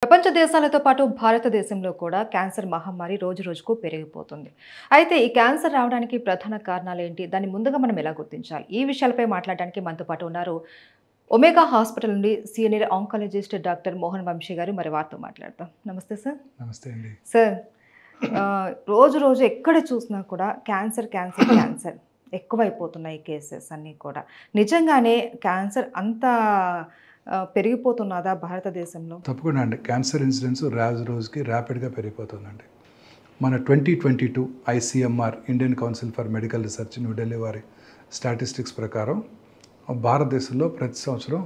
ప్రపంచ దేశాలతో పాటు భారతదేశంలో కూడా క్యాన్సర్ మహమ్మారి రోజు రోజుకు పెరిగిపోతుంది. అయితే ఈ క్యాన్సర్ రావడానికి ప్రధాన కారణాలు ఏంటి? దాన్ని ముందుగా మనం ఎలా గుర్తించాలి? ఈ విషయాలపై మాట్లాడడానికి మనతో పాటు ఉన్నారు ఒమేగా హాస్పిటల్ నుండి senior oncologist doctor Mohan Vamshi గారు. మరి వారితో మాట్లాడతాం. నమస్తే సార్. నమస్తే అండి. సార్, రోజు రోజు ఎక్కడ చూసినా కూడా క్యాన్సర్ క్యాన్సర్ క్యాన్సర్ ఎక్కువైపోతున్నాయి కేసెస్ అన్నీ కూడా. నిజంగానే క్యాన్సర్ అంత పెరిగిపోతున్నదా భారతదేశంలో? తప్పకుండా అండి. క్యాన్సర్ ఇన్సిడెన్స్ రోజుకి ర్యాపిడ్గా పెరిగిపోతుందండి. మన 2022 ICMR Indian council for medical research New Delhi వారి స్టాటిస్టిక్స్ ప్రకారం భారతదేశంలో ప్రతి సంవత్సరం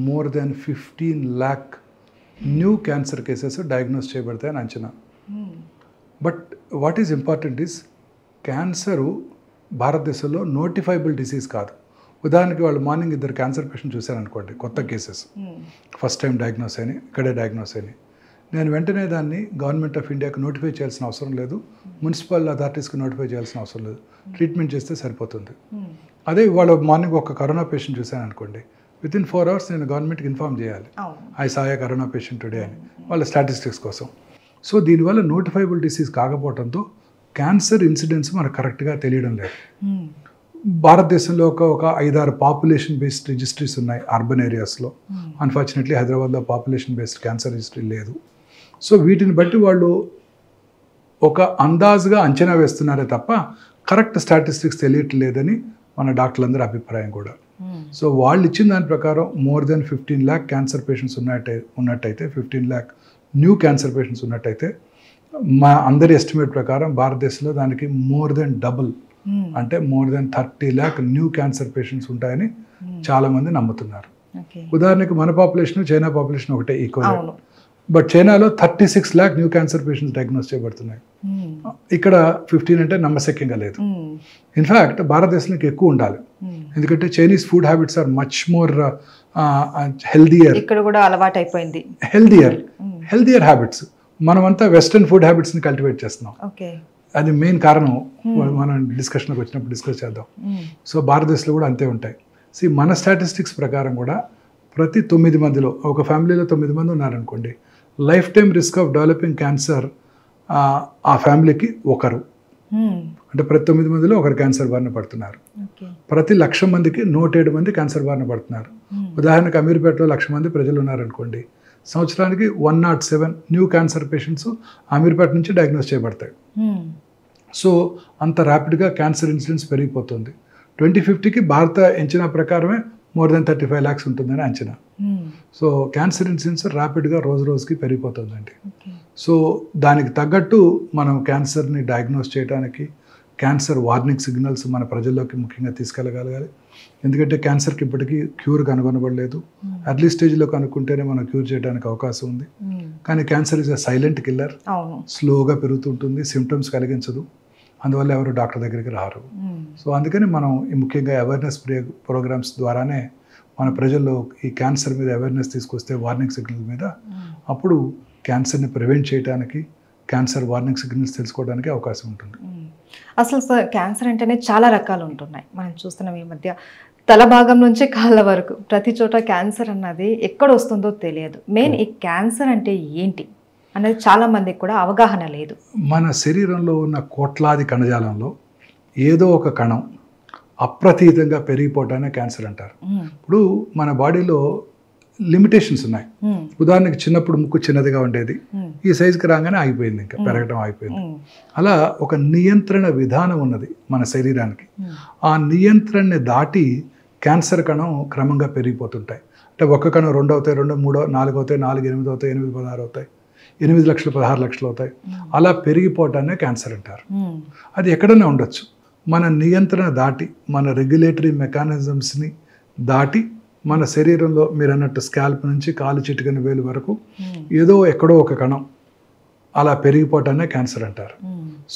more than 15 lakh new cancer cases diagnose చేయబడతాయని అంచనా. But what is important is cancer భారతదేశంలో నోటిఫైబుల్ డిసీజ్ కాదు. ఉదాహరణకి వాళ్ళు మార్నింగ్ ఇద్దరు క్యాన్సర్ పేషెంట్ చూశారనుకోండి, కొత్త కేసెస్ ఫస్ట్ టైం డయాగ్నోస్ అయినాయి, ఇక్కడే డయాగ్నోస్ అయినాయి. నేను వెంటనే దాన్ని గవర్నమెంట్ ఆఫ్ ఇండియాకి నోటిఫై చేయాల్సిన అవసరం లేదు, మున్సిపల్ అథారిటీస్కి నోటిఫై చేయాల్సిన అవసరం లేదు, ట్రీట్మెంట్ చేస్తే సరిపోతుంది. అదే వాళ్ళు మార్నింగ్ ఒక కరోనా పేషెంట్ చూశాను అనుకోండి, వితిన్ 4 hours నేను గవర్నమెంట్కి ఇన్ఫార్మ్ చేయాలి, ఐ సాయ కరోనా పేషెంట్ టుడే అని, వాళ్ళ స్టాటిస్టిక్స్ కోసం. సో దీనివల్ల నోటిఫైబుల్ డిసీజ్ కాకపోవడంతో క్యాన్సర్ ఇన్సిడెన్స్ మనకు కరెక్ట్గా తెలియడం లేదు. భారతదేశంలో ఒక 5-6 పాపులేషన్ బేస్డ్ రిజిస్ట్రీస్ ఉన్నాయి అర్బన్ ఏరియాస్లో. అన్ఫార్చునేట్లీ హైదరాబాద్లో పాపులేషన్ బేస్డ్ క్యాన్సర్ రిజిస్ట్రీ లేదు. సో వీటిని బట్టి వాళ్ళు ఒక అందాజుగా అంచనా వేస్తున్నారే తప్ప కరెక్ట్ స్టాటిస్టిక్స్ తెలియట్లేదని మన డాక్టర్లందరి అభిప్రాయం కూడా. సో వాళ్ళు ఇచ్చిన దాని ప్రకారం more than 15 lakh cancer patients ఉన్నట్టయితే 15 lakh న్యూ క్యాన్సర్ పేషెంట్స్ ఉన్నట్టయితే మా అందరి ఎస్టిమేట్ ప్రకారం భారతదేశంలో దానికి మోర్ దెన్ డబుల్, అంటే more than 30 lakh new cancer patients ఉంటాయని చాలామంది నమ్ముతున్నారు. ఉదాహరణకి మన పాపులేషన్ చైనా పాపులేషన్ ఒకటే ఈక్వల్, బట్ చైనాలో 36 lakh new cancer patients diagnose చేయబడుతున్నాయి. ఇక్కడ 15 అంటే నమ్మశక్యంగా లేదు. ఇన్ఫ్యాక్ట్ భారతదేశానికి ఎక్కువ ఉండాలి, ఎందుకంటే Chinese food habits are much more healthier. ఇక్కడ కూడా అలవాటు అయిపోయింది హెల్దియర్ హ్యాబిట్స్. మనమంతా వెస్ట్రన్ ఫుడ్ హ్యాబిట్స్ని కల్టివేట్ చేస్తున్నాం. అది మెయిన్ కారణం. మనం డిస్కషన్కి వచ్చినప్పుడు డిస్కస్ చేద్దాం. సో భారతదేశంలో కూడా అంతే ఉంటాయి. మన స్టాటిస్టిక్స్ ప్రకారం కూడా ప్రతి 9 మందిలో, ఒక ఫ్యామిలీలో 9 మంది ఉన్నారనుకోండి, life time risk of developing cancer ఆ ఫ్యామిలీకి ఒకరు, అంటే ప్రతి 9 మందిలో ఒకరు క్యాన్సర్ బారిన పడుతున్నారు. ప్రతి 1,00,000 మందికి 107 మంది క్యాన్సర్ బారిన పడుతున్నారు. ఉదాహరణకు అమీర్పేటలో 1,00,000 మంది ప్రజలు ఉన్నారనుకోండి, సంవత్సరానికి 107 న్యూ క్యాన్సర్ పేషెంట్స్ అమీర్పేట నుంచి డయాగ్నోస్ చేయబడతాయి. సో అంత ర్యాపిడ్గా క్యాన్సర్ ఇన్సిడెన్స్ పెరిగిపోతుంది. 2050కి భారత అంచనా ప్రకారమే మోర్ దెన్ 35 lakhs ఉంటుందని అంచనా. సో క్యాన్సర్ ఇన్సిడెన్స్ ర్యాపిడ్గా రోజుకి పెరిగిపోతుందండి. సో దానికి తగ్గట్టు మనం క్యాన్సర్ని డయాగ్నోస్ చేయడానికి క్యాన్సర్ వార్నింగ్ సిగ్నల్స్ మన ప్రజల్లోకి ముఖ్యంగా తీసుకెళ్ళగలగాలి. ఎందుకంటే క్యాన్సర్కి ఇప్పటికీ క్యూర్ కనుగొనబడలేదు. ఎర్లీ స్టేజ్లో కనుక్కుంటేనే మనం క్యూర్ చేయడానికి అవకాశం ఉంది. కానీ cancer is a silent killer, స్లోగా పెరుగుతుంటుంది, సిమ్టమ్స్ కలిగించదు, అందువల్ల ఎవరు డాక్టర్ దగ్గరికి రారు. సో అందుకని మనం ముఖ్యంగా అవేర్నెస్ ప్రోగ్రామ్స్ ద్వారానే మన ప్రజల్లో ఈ క్యాన్సర్ మీద అవేర్నెస్ తీసుకొస్తే, వార్నింగ్ సిగ్నల్ మీద, అప్పుడు క్యాన్సర్ని ప్రివెంట్ చేయడానికి, క్యాన్సర్ వార్నింగ్ సిగ్నల్స్ తెలుసుకోవడానికి అవకాశం ఉంటుంది. అసలు సార్, క్యాన్సర్ అంటేనే చాలా రకాలు ఉంటున్నాయి. మనం చూస్తున్నాం ఈ మధ్య తల భాగం నుంచి కాళ్ళ వరకు ప్రతి చోట క్యాన్సర్ అన్నది ఎక్కడ వస్తుందో తెలియదు. మెయిన్ ఈ క్యాన్సర్ అంటే ఏంటి అనేది చాలా మందికి కూడా అవగాహన లేదు. మన శరీరంలో ఉన్న కోట్లాది కణజాలంలో ఏదో ఒక కణం అప్రతీతంగా పెరిగిపోవటానే క్యాన్సర్ అంటారు. ఇప్పుడు మన బాడీలో లిమిటేషన్స్ ఉన్నాయి. ఉదాహరణకి చిన్నప్పుడు ముక్కు చిన్నదిగా ఉండేది, ఈ సైజుకి రాగానే ఆగిపోయింది, ఇంకా పెరగడం ఆగిపోయింది. అలా ఒక నియంత్రణ విధానం ఉన్నది మన శరీరానికి. ఆ నియంత్రణని దాటి క్యాన్సర్ కణం క్రమంగా పెరిగిపోతుంటాయి. అంటే ఒక కణం 2 అవుతాయి, 2, 3, 4 అవుతాయి, 4, 8 అవుతాయి, 8, 16 అవుతాయి, 8 లక్షలు 16 లక్షలు అవుతాయి. అలా పెరిగిపోవటాన్ని క్యాన్సర్ అంటారు. అది ఎక్కడైనా ఉండొచ్చు. మన నియంత్రణ దాటి, మన రెగ్యులేటరీ మెకానిజమ్స్ని దాటి మన శరీరంలో మీరు అన్నట్టు స్కాల్ప్ నుంచి కాలు చిటికన వేలు వరకు ఏదో ఎక్కడో ఒక కణం అలా పెరిగిపోవటాన్ని క్యాన్సర్ అంటారు.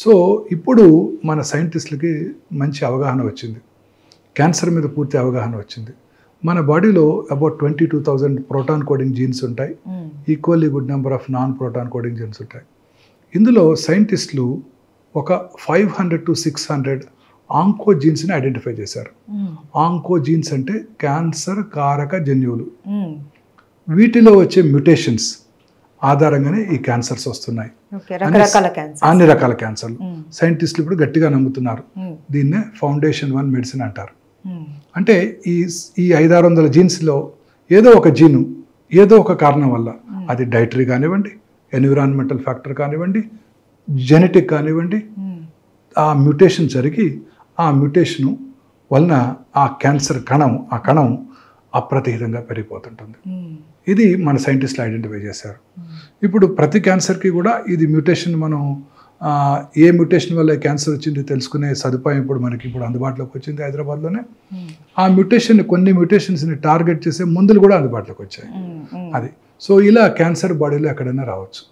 సో ఇప్పుడు మన సైంటిస్టులకి మంచి అవగాహన వచ్చింది, క్యాన్సర్ మీద పూర్తి అవగాహన వచ్చింది. మన బాడీలో అబౌట్ 22,000 ప్రోటాన్ కోడింగ్ జీన్స్ ఉంటాయి, equally good number of non proton coding jeans ఉంటాయి. ఇందులో సైంటిస్టులు ఒక 500 to 600 ఆంకోజీన్స్ని ఐడెంటిఫై చేశారు. ఆంకోజీన్స్ అంటే క్యాన్సర్ కారక జన్యువులు. వీటిలో వచ్చే మ్యుటేషన్స్ ఆధారంగానే ఈ క్యాన్సర్స్ వస్తున్నాయి. అన్ని రకాల క్యాన్సర్లు సైంటిస్టులు ఇప్పుడు గట్టిగా నమ్ముతున్నారు. దీన్నే ఫౌండేషన్ 1 మెడిసిన్ అంటారు. అంటే ఈ 500-600 జీన్స్లో ఏదో ఒక జీను ఏదో ఒక కారణం వల్ల, అది డైటరీ కానివ్వండి, ఎన్విరాన్మెంటల్ ఫ్యాక్టర్ కానివ్వండి, జెనెటిక్ కానివ్వండి, ఆ మ్యూటేషన్ జరిగి ఆ మ్యూటేషను వలన ఆ క్యాన్సర్ కణం అప్రతిహితంగా పెరిగిపోతుంటుంది. ఇది మన సైంటిస్టులు ఐడెంటిఫై చేశారు. ఇప్పుడు ప్రతి క్యాన్సర్కి కూడా ఇది మ్యూటేషన్, మనం ఏ మ్యూటేషన్ వల్ల క్యాన్సర్ వచ్చింది తెలుసుకునే సదుపాయం మనకి అందుబాటులోకి వచ్చింది హైదరాబాద్లోనే. ఆ కొన్ని మ్యూటేషన్స్ని టార్గెట్ చేసే మందులు కూడా అందుబాటులోకి వచ్చాయి. అది సో ఇలా క్యాన్సర్ బాడీలో ఎక్కడైనా రావచ్చు.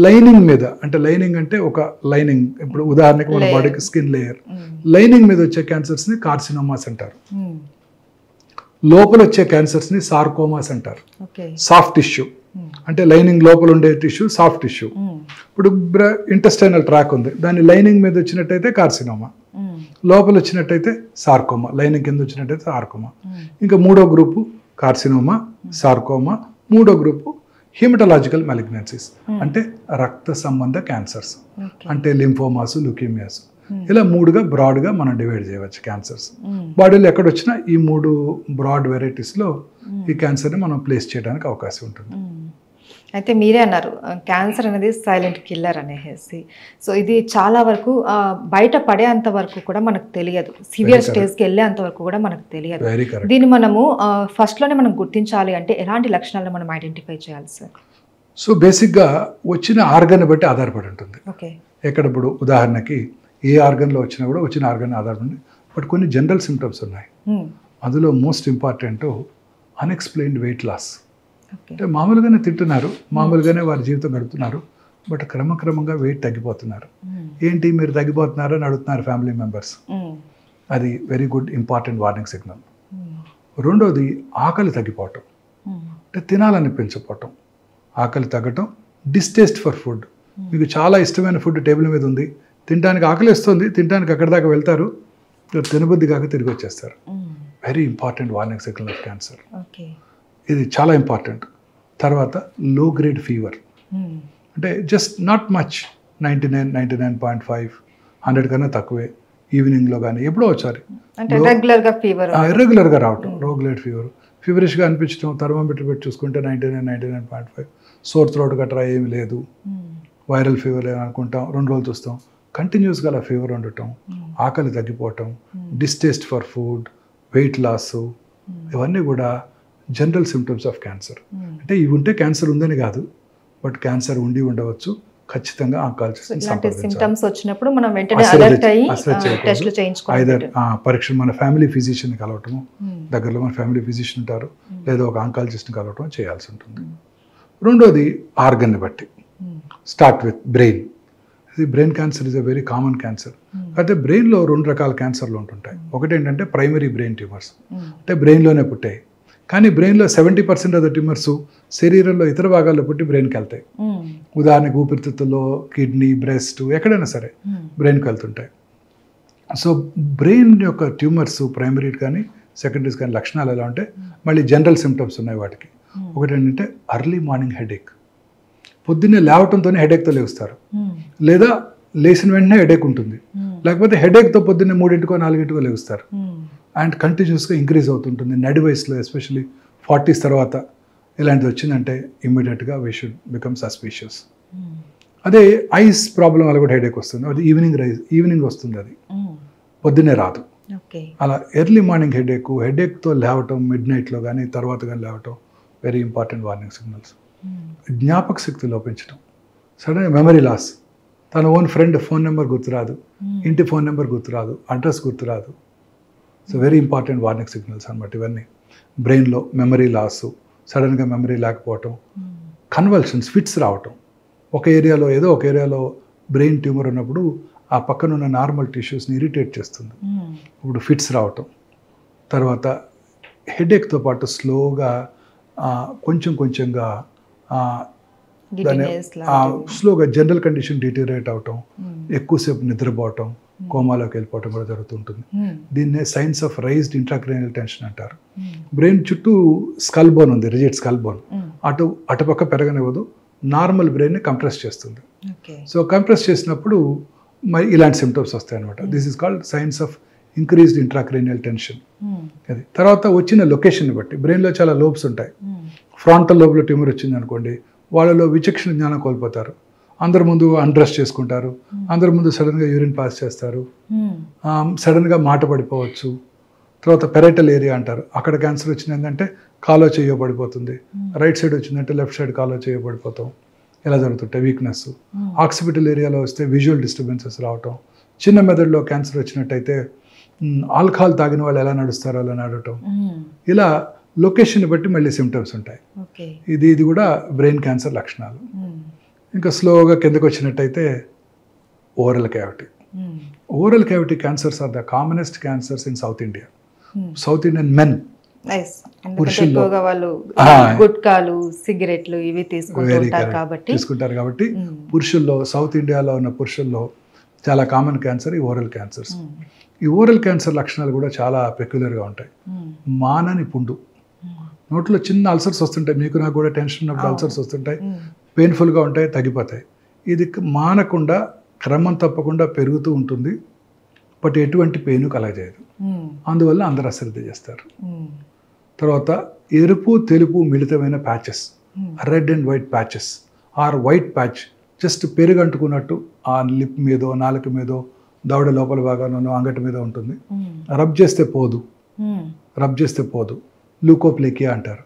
లైనింగ్ మీద, అంటే లైనింగ్ అంటే ఒక లైనింగ్, ఇప్పుడు ఉదాహరణకి మన బాడీకి స్కిన్ లేయర్, లైనింగ్ మీద వచ్చే క్యాన్సర్స్ని కార్సినోమాస్ అంటారు. లోపల వచ్చే క్యాన్సర్స్ని సార్కోమాస్ అంటారు. సాఫ్ట్ టిష్యూ అంటే లైనింగ్ లోపల ఉండే టిష్యూ సాఫ్ట్ టిష్యూ. ఇప్పుడు ఇంటెస్టైనల్ ట్రాక్ ఉంది, దాని లైనింగ్ మీద వచ్చినట్టయితే కార్సినోమా, లోపల వచ్చినట్టయితే సార్కోమా, లైనింగ్ కింద వచ్చినట్టయితే సార్కోమా. ఇంకా 3వ గ్రూపు కార్సినోమా, సార్కోమా. 3వ గ్రూపు హిమటలాజికల్ మెలిగ్నెన్సీస్ అంటే రక్త సంబంధ క్యాన్సర్స్, అంటే లింఫోమాస్, లుకీమియాస్. ఇలా 3గా బ్రాడ్గా మనం డివైడ్ చేయవచ్చు క్యాన్సర్స్. బాడీలో ఎక్కడొచ్చినా ఈ 3 బ్రాడ్ వెరైటీస్లో ఈ క్యాన్సర్ని మనం ప్లేస్ చేయడానికి అవకాశం ఉంటుంది. అయితే మీరే అన్నారు క్యాన్సర్ అనేది సైలెంట్ కిల్లర్ అనేసి. సో ఇది చాలా వరకు బయట పడేంత వరకు కూడా మనకు తెలియదు, సివియర్ స్టేజ్కి వెళ్ళేంత వరకు కూడా మనకు తెలియదు. దీన్ని మనము ఫస్ట్లోనే మనం గుర్తించాలి అంటే ఎలాంటి లక్షణాలను మనం ఐడెంటిఫై చేయాలి సార్? సో బేసిక్గా వచ్చిన ఆర్గన్ బట్టి ఆధారపడి ఉంటుంది. ఎక్కడ ఇప్పుడు ఉదాహరణకి ఏ ఆర్గన్లో వచ్చినా కూడా వచ్చిన ఆర్గన్ ఆధారపడి, బట్ కొన్ని జనరల్ సిమ్టమ్స్ ఉన్నాయి. అందులో most important unexplained weight loss. అంటే మామూలుగానే తింటున్నారు, మామూలుగానే వారి జీవితం గడుపుతున్నారు, బట్ క్రమక్రమంగా వెయిట్ తగ్గిపోతున్నారు. ఏంటి మీరు తగ్గిపోతున్నారు అని అడుగుతున్నారు ఫ్యామిలీ మెంబర్స్. అది very good important warning signal. రెండోది ఆకలి తగ్గిపోవటం, అంటే తినాలనిపించకపోవటం, ఆకలి తగ్గటం. డిస్టేస్ట్ ఫర్ ఫుడ్, మీకు చాలా ఇష్టమైన ఫుడ్ టేబుల్ మీద ఉంది, తినడానికి ఆకలి వస్తుంది, తినడానికి అక్కడి దాకా వెళ్తారు, తినబుద్ధి కాక తిరిగి వచ్చేస్తారు. Very important warning signal of cancer. ఇది చాలా ఇంపార్టెంట్. తర్వాత లో గ్రేడ్ ఫీవర్, అంటే జస్ట్ నాట్ మచ్, 99, 99.5, 100 కన్నా తక్కువే, ఈవినింగ్లో కానీ ఎప్పుడో ఒకసారి ఇర్రెగ్యులర్గా రావటం. లో గ్రేడ్ ఫీవరిష్గా అనిపించడం, థర్మోమీటర్ పెట్టి చూసుకుంటే 99, 99.5. సోర్ థ్రోట్ గట్రా ఏమి లేదు, వైరల్ ఫీవర్ అనుకుంటాం, 2 రోజులు చూస్తాం, కంటిన్యూస్గా అలా ఫీవర్ ఉండటం, ఆకలి తగ్గిపోవటం, distaste for food, weight loss, ఇవన్నీ కూడా జనరల్ సిమ్టమ్స్ ఆఫ్ క్యాన్సర్. అంటే ఇవి ఉంటే క్యాన్సర్ ఉందని కాదు, బట్ క్యాన్సర్ ఉండి ఉండవచ్చు. ఖచ్చితంగా సింటమ్స్ వచ్చినప్పుడు మనం వెంటనే అలర్ట్ అయ్యి టెస్ట్లు చేయించుకోవాలి. ఐదర్ పరీక్ష మన ఫ్యామిలీ ఫిజిషియన్ కలవటము, దగ్గరలో మన ఫ్యామిలీ ఫిజిషియన్ ఉంటారు, లేదా ఒక ఆంకాలజిస్ట్ని కలవటం చేయాల్సి ఉంటుంది. రెండోది ఆర్గన్ని బట్టి. Start with brain. Brain cancer is a very common cancer. అయితే బ్రెయిన్లో 2 రకాల క్యాన్సర్లు ఉంటుంటాయి. ఒకటి ఏంటంటే ప్రైమరీ బ్రెయిన్ ట్యూమర్స్, అంటే బ్రెయిన్లోనే పుట్టాయి, కానీ బ్రెయిన్లో 70% ఆఫ్ ద ట్యూమర్స్ శరీరంలో ఇతర భాగాల్లో పుట్టి బ్రెయిన్కి వెళ్తాయి. ఉదాహరణకు ఊపిరితిత్తుల్లో, కిడ్నీ, బ్రెస్ట్, ఎక్కడైనా సరే బ్రెయిన్కి వెళ్తుంటాయి. సో బ్రెయిన్ యొక్క ట్యూమర్స్ ప్రైమరీ కానీ సెకండరీస్ కానీ లక్షణాలు ఎలా ఉంటే మళ్ళీ జనరల్ సిమ్టమ్స్ ఉన్నాయి వాటికి. ఒకటి ఏంటంటే అర్లీ మార్నింగ్ హెడేక్, పొద్దున్నే లేవటంతోనే హెడేక్తో లేస్తారు, లేదా లేచిన వెంటనే హెడేక్ ఉంటుంది, లేకపోతే హెడేక్తో పొద్దున్నే 3 4 లేస్తారు, అండ్ కంటిన్యూస్గా ఇంక్రీజ్ అవుతుంటుంది. నడి వయసులో ఎస్పెషల్లీ 40s తర్వాత ఇలాంటిది వచ్చిందంటే ఇమ్మీడియట్గా వీ షుడ్ బికమ్ సస్పీషియస్. అదే ఐస్ ప్రాబ్లం వల్ల కూడా హెడేక్ వస్తుంది, అది ఈవినింగ్ వస్తుంది, అది పొద్దున్నే రాదు. అలా ఎర్లీ మార్నింగ్ హెడేక్తో లేవటం, మిడ్ నైట్లో కానీ తర్వాత కానీ లేవటం వెరీ ఇంపార్టెంట్ వార్నింగ్ సిగ్నల్స్. జ్ఞాపక శక్తి లోపించడం, సడన్ మెమరీ లాస్, తన ఓన్ ఫ్రెండ్ ఫోన్ నెంబర్ గుర్తురాదు, ఇంటి ఫోన్ నెంబర్ గుర్తురాదు, అడ్రస్ గుర్తురాదు. So very important warning signals అన్నమాట ఇవన్నీ. బ్రెయిన్లో మెమరీ లాస్, సడన్గా మెమరీ లేకపోవటం, కన్వల్షన్స్, ఫిట్స్ రావటం. ఒక ఏరియాలో బ్రెయిన్ ట్యూమర్ ఉన్నప్పుడు ఆ పక్కన ఉన్న నార్మల్ టిష్యూస్ని ఇరిటేట్ చేస్తుంది, ఇప్పుడు ఫిట్స్ రావటం. తర్వాత హెడేక్తో పాటు స్లోగా కొంచెంగా దాని స్లోగా జనరల్ కండిషన్ డిటీరియేట్ అవటం, ఎక్కువసేపు నిద్రపోవటం, కోమాలోకి వెళ్ళిపోవటం కూడా జరుగుతుంటుంది. దీన్నే science of raised intracranial tension అంటారు. బ్రెయిన్ చుట్టూ స్కల్ బోన్ ఉంది, రిజిడ్ స్కల్ బోన్, అటుపక్క పెరగనివ్వదు, నార్మల్ బ్రెయిన్ని కంప్రెస్ చేస్తుంది. ఓకే. సో కంప్రెస్ చేసినప్పుడు మరి ఇలాంటి సిమ్టమ్స్ వస్తాయి అనమాట. This is called science of increased intracranial tension. అది తర్వాత వచ్చిన లొకేషన్ని బట్టి బ్రెయిన్లో చాలా లోబ్స్ ఉంటాయి. ఫ్రాంటల్ లోబ్లో ట్యూమర్ వచ్చింది అనుకోండి, వాళ్ళలో విచక్షణ జ్ఞానం కోల్పోతారు. అందరి ముందు అన్డ్రెస్ చేసుకుంటారు, అందరి ముందు సడన్గా యూరిన్ పాస్ చేస్తారు, సడన్గా మాట పడిపోవచ్చు. తర్వాత పెరైటల్ ఏరియా అంటారు, అక్కడ క్యాన్సర్ వచ్చిందంటే కాలో చేయబడిపోతుంది. రైట్ సైడ్ వచ్చిందంటే లెఫ్ట్ సైడ్ కాలో చేయబడిపోతాం. ఇలా జరుగుతుంటాయి. వీక్నెస్. ఆక్సిపిటల్ ఏరియాలో వస్తే విజువల్ డిస్టర్బెన్సెస్ రావటం. చిన్న మెదడులో క్యాన్సర్ వచ్చినట్టయితే ఆల్కహాల్ తాగిన వాళ్ళు ఎలా నడుస్తారో అలా నడవటం. ఇలా లొకేషన్ బట్టి మళ్ళీ సిమ్టమ్స్ ఉంటాయి. ఇది కూడా బ్రెయిన్ క్యాన్సర్ లక్షణాలు. ఇంకా స్లోగా కిందకు వచ్చినట్టయితే oral cavity. Oral cavity cancers are the commonest cancers in south India. South Indian men పురుషుల్లో గుట్కాలు, సిగరెట్లు ఇవి తీసుకుంటారు కాబట్టి పురుషుల్లో, సౌత్ ఇండియాలో ఉన్న పురుషుల్లో చాలా కామన్ క్యాన్సర్ ఈ ఓరల్ క్యాన్సర్స్. ఈ ఓరల్ క్యాన్సర్ లక్షణాలు కూడా చాలా పెక్యులర్గా ఉంటాయి. మానని పుండు, నోట్లో చిన్న అల్సర్స్ వస్తుంటాయి. మీకు నాకు కూడా టెన్షన్ ఉన్నప్పుడు అల్సర్స్ వస్తుంటాయి, పెయిన్ఫుల్గా ఉంటాయి, తగ్గిపోతాయి. ఇది మానకుండా క్రమం తప్పకుండా పెరుగుతూ ఉంటుంది, బట్ ఎటువంటి పెయిన్ కలగజేయదు. అందువల్ల అందరూ అశ్రద్ధ చేస్తారు. తర్వాత ఎరుపు తెలుపు మిళితమైన patches, red and white patches or white patch just పెరుగు అంటుకున్నట్టు ఆ లిప్ మీదో, నాలుక మీదో, దవడ లోపల భాగానో, అంగటి మీద ఉంటుంది. రబ్ చేస్తే పోదు, లూకోప్లేకియా అంటారు.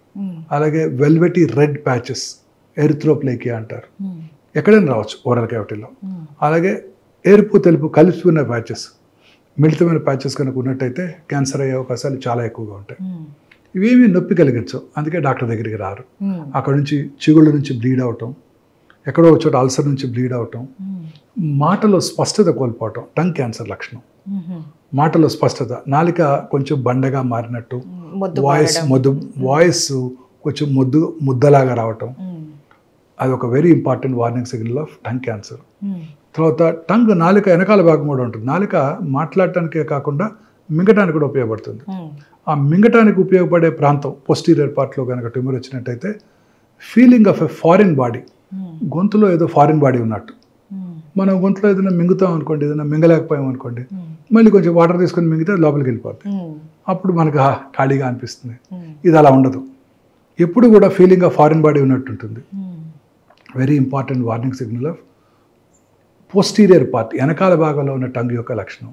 అలాగే వెల్వెటీ రెడ్ ప్యాచెస్, ఎరిథ్రోప్లేకియా అంటారు. ఎక్కడైనా రావచ్చు ఓరల్ క్యావిటీలో. అలాగే ఎరుపు తెలుపు కలిసిపోయిన ప్యాచెస్, మిళితమైన ప్యాచెస్ కనుక ఉన్నట్టయితే క్యాన్సర్ అయ్యే అవకాశాలు చాలా ఎక్కువగా ఉంటాయి. ఇవేమీ నొప్పి కలిగించవు, అందుకే డాక్టర్ దగ్గరికి రారు. అక్కడ నుంచి చిగుళ్ళ నుంచి బ్లీడ్ అవటం, ఎక్కడో ఒక చోట అల్సర్ నుంచి బ్లీడ్ అవటం, మాటలో స్పష్టత కోల్పోవటం టంగ్ క్యాన్సర్ లక్షణం. మాటలో స్పష్టత, నాలిక కొంచెం బండగా మారినట్టు, వాయిస్ కొంచెం ముద్దలాగా రావటం, అది ఒక very important warning signal of tongue cancer. తర్వాత టంగ్, నాలిక వెనకాల భాగం కూడా ఉంటుంది. నాలిక మాట్లాడటానికే కాకుండా మింగటానికి కూడా ఉపయోగపడుతుంది. ఆ మింగటానికి ఉపయోగపడే ప్రాంతం పోస్టీరియర్ పార్ట్లో కనుక ట్యూమర్ వచ్చినట్టయితే feeling of a foreign body, గొంతులో ఏదో ఫారిన్ బాడీ ఉన్నట్టు. మనం గొంతులో ఏదైనా మింగుతాం అనుకోండి, ఏదైనా మింగలేకపోయాం అనుకోండి, మళ్ళీ కొంచెం వాటర్ తీసుకొని మింగితే లోపలికి వెళ్ళిపోతుంది. అప్పుడు మనకు ఖాళీగా అనిపిస్తుంది. ఇది అలా ఉండదు, ఎప్పుడు కూడా ఫీలింగ్ ఆఫ్ ఫారిన్ బాడీ ఉన్నట్టు ఉంటుంది. Very important warning signal of posterior part, వెనకాల భాగంలో ఉన్న టంగ్ యొక్క లక్షణం.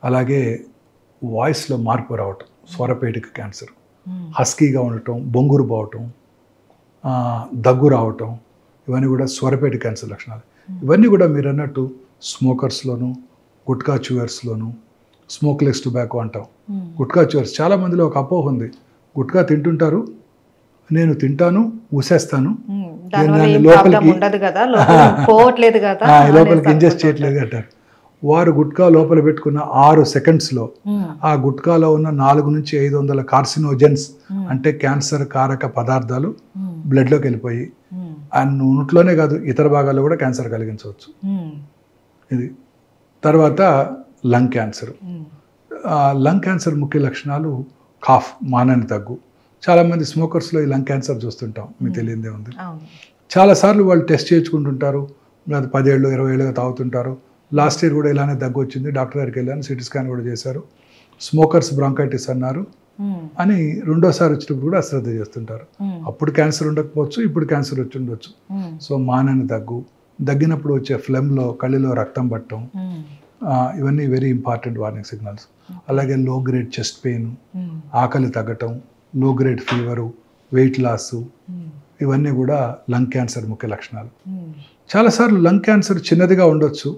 అలాగే వాయిస్లో మార్పు రావటం, స్వరపేటిక క్యాన్సర్, హస్కీగా ఉండటం, బొంగురు పోవటం, దగ్గు రావటం, ఇవన్నీ కూడా స్వరపేటిక క్యాన్సర్ లక్షణాలు. ఇవన్నీ కూడా మీరు అన్నట్టు స్మోకర్స్లోను, గుట్కా చ్యూయర్స్లోను, స్మోక్లెస్ టొబాకో అంటాం. గుట్కా చ్యూయర్స్ చాలా మందిలో ఒక అపోహ ఉంది, గుట్కా తింటుంటారు, నేను తింటాను ఊసేస్తాను, లోపలికి ఇంజెస్ట్ చేయట్లేదు అంటారు. వారు గుట్కా లోపల పెట్టుకున్న 6 సెకండ్స్లో ఆ గుట్కాలో ఉన్న 400 నుంచి 500 కార్సినోజెన్స్ అంటే క్యాన్సర్ కారక పదార్థాలు బ్లడ్లోకి వెళ్ళిపోయి ఆ నోట్లోనే కాదు ఇతర భాగాల్లో కూడా క్యాన్సర్ కలిగించవచ్చు. ఇది తర్వాత లంగ్ క్యాన్సర్. లంగ్ క్యాన్సర్ ముఖ్య లక్షణాలు కాఫ్, మానని దగ్గు. చాలామంది స్మోకర్స్లో ఈ లంగ్ క్యాన్సర్ చూస్తుంటాం, మీకు తెలియదే ఉంది. చాలాసార్లు వాళ్ళు టెస్ట్ చేయించుకుంటుంటారు, లేదా 10 ఏళ్ళు 20 ఏళ్ళుగా తాగుతుంటారు. లాస్ట్ ఇయర్ కూడా ఇలానే దగ్గు వచ్చింది, డాక్టర్ దగ్గరికి వెళ్ళాను, సిటీ స్కాన్ కూడా చేశారు, స్మోకర్స్ బ్రాంకైటిస్ అన్నారు అని రెండోసారి వచ్చినప్పుడు కూడా అశ్రద్ధ చేస్తుంటారు. అప్పుడు క్యాన్సర్ ఉండకపోవచ్చు, ఇప్పుడు క్యాన్సర్ వచ్చి ఉండొచ్చు. సో మానని దగ్గు, దగ్గినప్పుడు వచ్చే ఫ్లెమ్లో కళ్ళలో రక్తం పట్టడం, ఇవన్నీ వెరీ ఇంపార్టెంట్ వార్నింగ్ సిగ్నల్స్. అలాగే లో గ్రేడ్ చెస్ట్ పెయిన్, ఆకలి తగ్గటం, లో గ్రేడ్ ఫీవరు, వెయిట్ లాసు, ఇవన్నీ కూడా లంగ్ క్యాన్సర్ ముఖ్య లక్షణాలు. చాలాసార్లు లంగ్ క్యాన్సర్ చిన్నదిగా ఉండొచ్చు,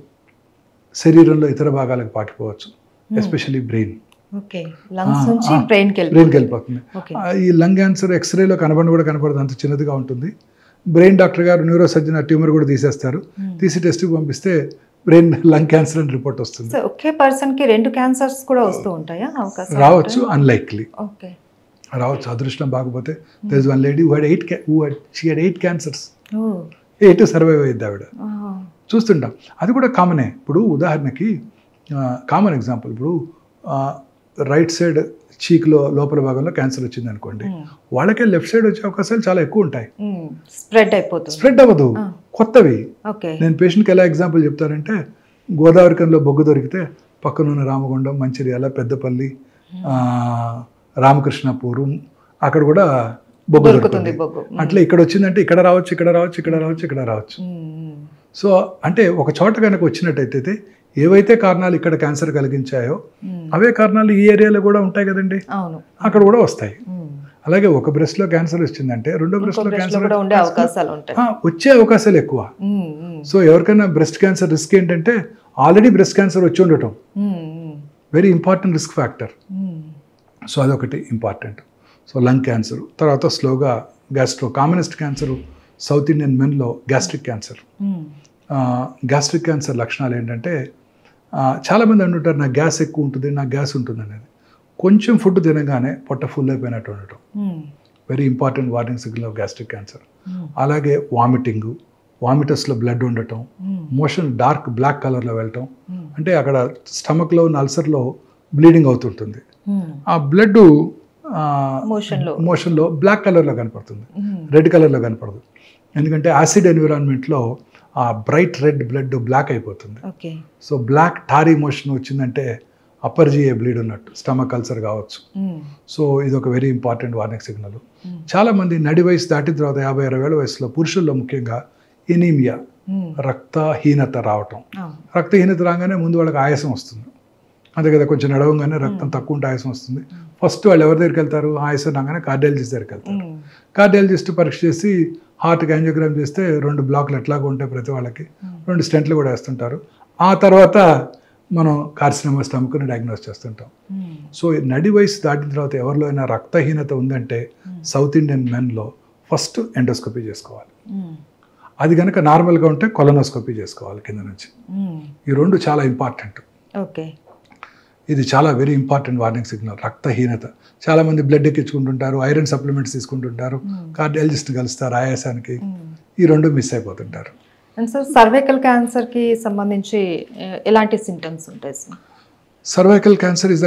శరీరంలో ఇతర భాగాలకు పాకిపోవచ్చు, ఎస్పెషల్లీ బ్రెయిన్. బ్రెయిన్కి వెళ్ళిపోతుంది. ఈ లంగ్ క్యాన్సర్ ఎక్స్రేలో కనపడదు, అంత చిన్నదిగా ఉంటుంది. బ్రెయిన్ డాక్టర్ గారు, న్యూరో సర్జన్ ఆ ట్యూమర్ కూడా తీసేస్తారు, తీసి టెస్ట్కి పంపిస్తే బ్రెయిన్ లంగ్ క్యాన్సర్ అని రిపోర్ట్ వస్తుంది. ఒకే పర్సన్కి 2 క్యాన్సర్స్ కూడా వస్తూ ఉంటాయా? రావచ్చు, అన్లైక్లీ రావచ్చు. అదృష్టం బాగపోతే there is one lady who had 8 cancers. 8 survive అయ్యింది ఆవిడ. చూస్తుంటాం, అది కూడా కామనే. ఇప్పుడు ఉదాహరణకి కామన్ ఎగ్జాంపుల్, ఇప్పుడు రైట్ సైడ్ చీక్లో లోపల భాగంలో క్యాన్సర్ వచ్చింది అనుకోండి, వాళ్ళకే లెఫ్ట్ సైడ్ వచ్చే అవకాశాలు చాలా ఎక్కువ ఉంటాయి. స్ప్రెడ్ అయిపోతుంది. స్ప్రెడ్ అవ్వదు, కొత్తవి. ఓకే. నేను పేషెంట్కి ఎలా ఎగ్జాంపుల్ చెప్తానంటే, గోదావరికంలో బొగ్గు దొరికితే పక్కనున్న రామగుండం, మంచిర్యాల, పెద్దపల్లి, రామకృష్ణపురం అక్కడ కూడా బొగ్గు దొరుకుతుంది. అట్లా ఇక్కడ వచ్చిందంటే ఇక్కడ రావచ్చు, ఇక్కడ రావచ్చు, ఇక్కడ రావచ్చు, ఇక్కడ రావచ్చు. సో అంటే ఒక చోట కనుక వచ్చినట్టయితే ఏవైతే కారణాలు ఇక్కడ క్యాన్సర్ కలిగించాయో అవే కారణాలు ఈ ఏరియాలో కూడా ఉంటాయి కదండి, అక్కడ కూడా వస్తాయి. అలాగే ఒక బ్రెస్ట్ లో క్యాన్సర్ వచ్చిందంటే రెండో బ్రెస్ట్ లో క్యాన్సర్ వచ్చే అవకాశాలు ఎక్కువ. సో ఎవరికైనా బ్రెస్ట్ క్యాన్సర్ రిస్క్ ఏంటంటే ఆల్రెడీ బ్రెస్ట్ క్యాన్సర్ వచ్చి ఉండటం, very important risk factor. So అదొకటి ఇంపార్టెంట్. సో లంగ్ క్యాన్సర్, తర్వాత స్లోగా gastro, commonest cancer South Indian మెన్లో గ్యాస్ట్రిక్ క్యాన్సర్. గ్యాస్ట్రిక్ క్యాన్సర్ లక్షణాలు ఏంటంటే, చాలామంది అంటుంటారు నాకు గ్యాస్ ఎక్కువ ఉంటుంది, నాకు గ్యాస్ ఉంటుంది అనేది. కొంచెం ఫుడ్ తినగానే పొట్ట ఫుల్ అయిపోయినట్టు ఉండటం, very important warning signal of gastric cancer. అలాగే వామిటింగ్, వామిటర్స్లో బ్లడ్ ఉండటం, మోషన్ డార్క్ బ్లాక్ కలర్లో వెళ్ళటం, అంటే అక్కడ స్టమక్లో ఉన్న అల్సర్లో బ్లీడింగ్ అవుతుంటుంది. ఆ బ్లడ్ మోషన్లో బ్లాక్ కలర్లో కనపడుతుంది, రెడ్ కలర్లో కనపడదు. ఎందుకంటే యాసిడ్ ఎన్విరాన్మెంట్లో ఆ బ్రైట్ రెడ్ బ్లడ్ బ్లాక్ అయిపోతుంది. సో బ్లాక్ టారీ మోషన్ వచ్చిందంటే అప్పర్ జిఏ బ్లీడ్ ఉన్నట్టు, స్టమక్ అల్సర్ కావచ్చు. సో ఇది ఒక వెరీ ఇంపార్టెంట్ వార్నింగ్ సిగ్నల్. చాలామంది నడి వయసు దాటిన తర్వాత 50-60 ఏళ్ల వయసులో పురుషుల్లో ముఖ్యంగా ఎనీమియా, రక్తహీనత రావటం. రక్తహీనత రాగానే ముందు వాళ్ళకి ఆయాసం వస్తుంది, అంతే కదా, కొంచెం నడవంగానే రక్తం తక్కువ ఉంటే ఆయాసం వస్తుంది. ఫస్ట్ వాళ్ళు ఎవరి దగ్గరికి వెళ్తారు, ఆయాసం రాగానే కార్డియాలజిస్ట్ దగ్గరికి వెళ్తారు. కార్డియాలజిస్ట్ పరీక్ష చేసి హార్ట్కి యాంజియోగ్రామ్ చేస్తే 2 బ్లాక్లు ఎట్లాగో ఉంటాయి ప్రతి వాళ్ళకి, 2 స్టెంట్లు కూడా వేస్తుంటారు. ఆ తర్వాత మనం కార్సినోమా స్టమక్ని డయాగ్నోస్ చేస్తుంటాం. సో నడి వయసు దాటిన తర్వాత ఎవరిలో అయినా రక్తహీనత ఉందంటే సౌత్ ఇండియన్ మెన్లో ఫస్ట్ ఎండోస్కోపీ చేసుకోవాలి. అది కనుక నార్మల్గా ఉంటే కొలనోస్కోపీ చేసుకోవాలి కింద నుంచి. ఈ 2 చాలా ఇంపార్టెంట్. ఓకే, ఇది చాలా వెరీ ఇంపార్టెంట్ వార్నింగ్ సిగ్నల్. రక్తహీనత, చాలామంది బ్లడ్ ఎక్కించుకుంటుంటారు, ఐరన్ సప్లిమెంట్స్ తీసుకుంటుంటారు, కార్డియాలజిస్ట్ కలుస్తారు ఆయాసానికి, ఈ 2 మిస్ అయిపోతుంటారు. అండ్ సార్, సర్వైకల్ క్యాన్సర్కి సంబంధించి ఎలాంటి సింటమ్స్ ఉంటాయి sir? Cervical cancer is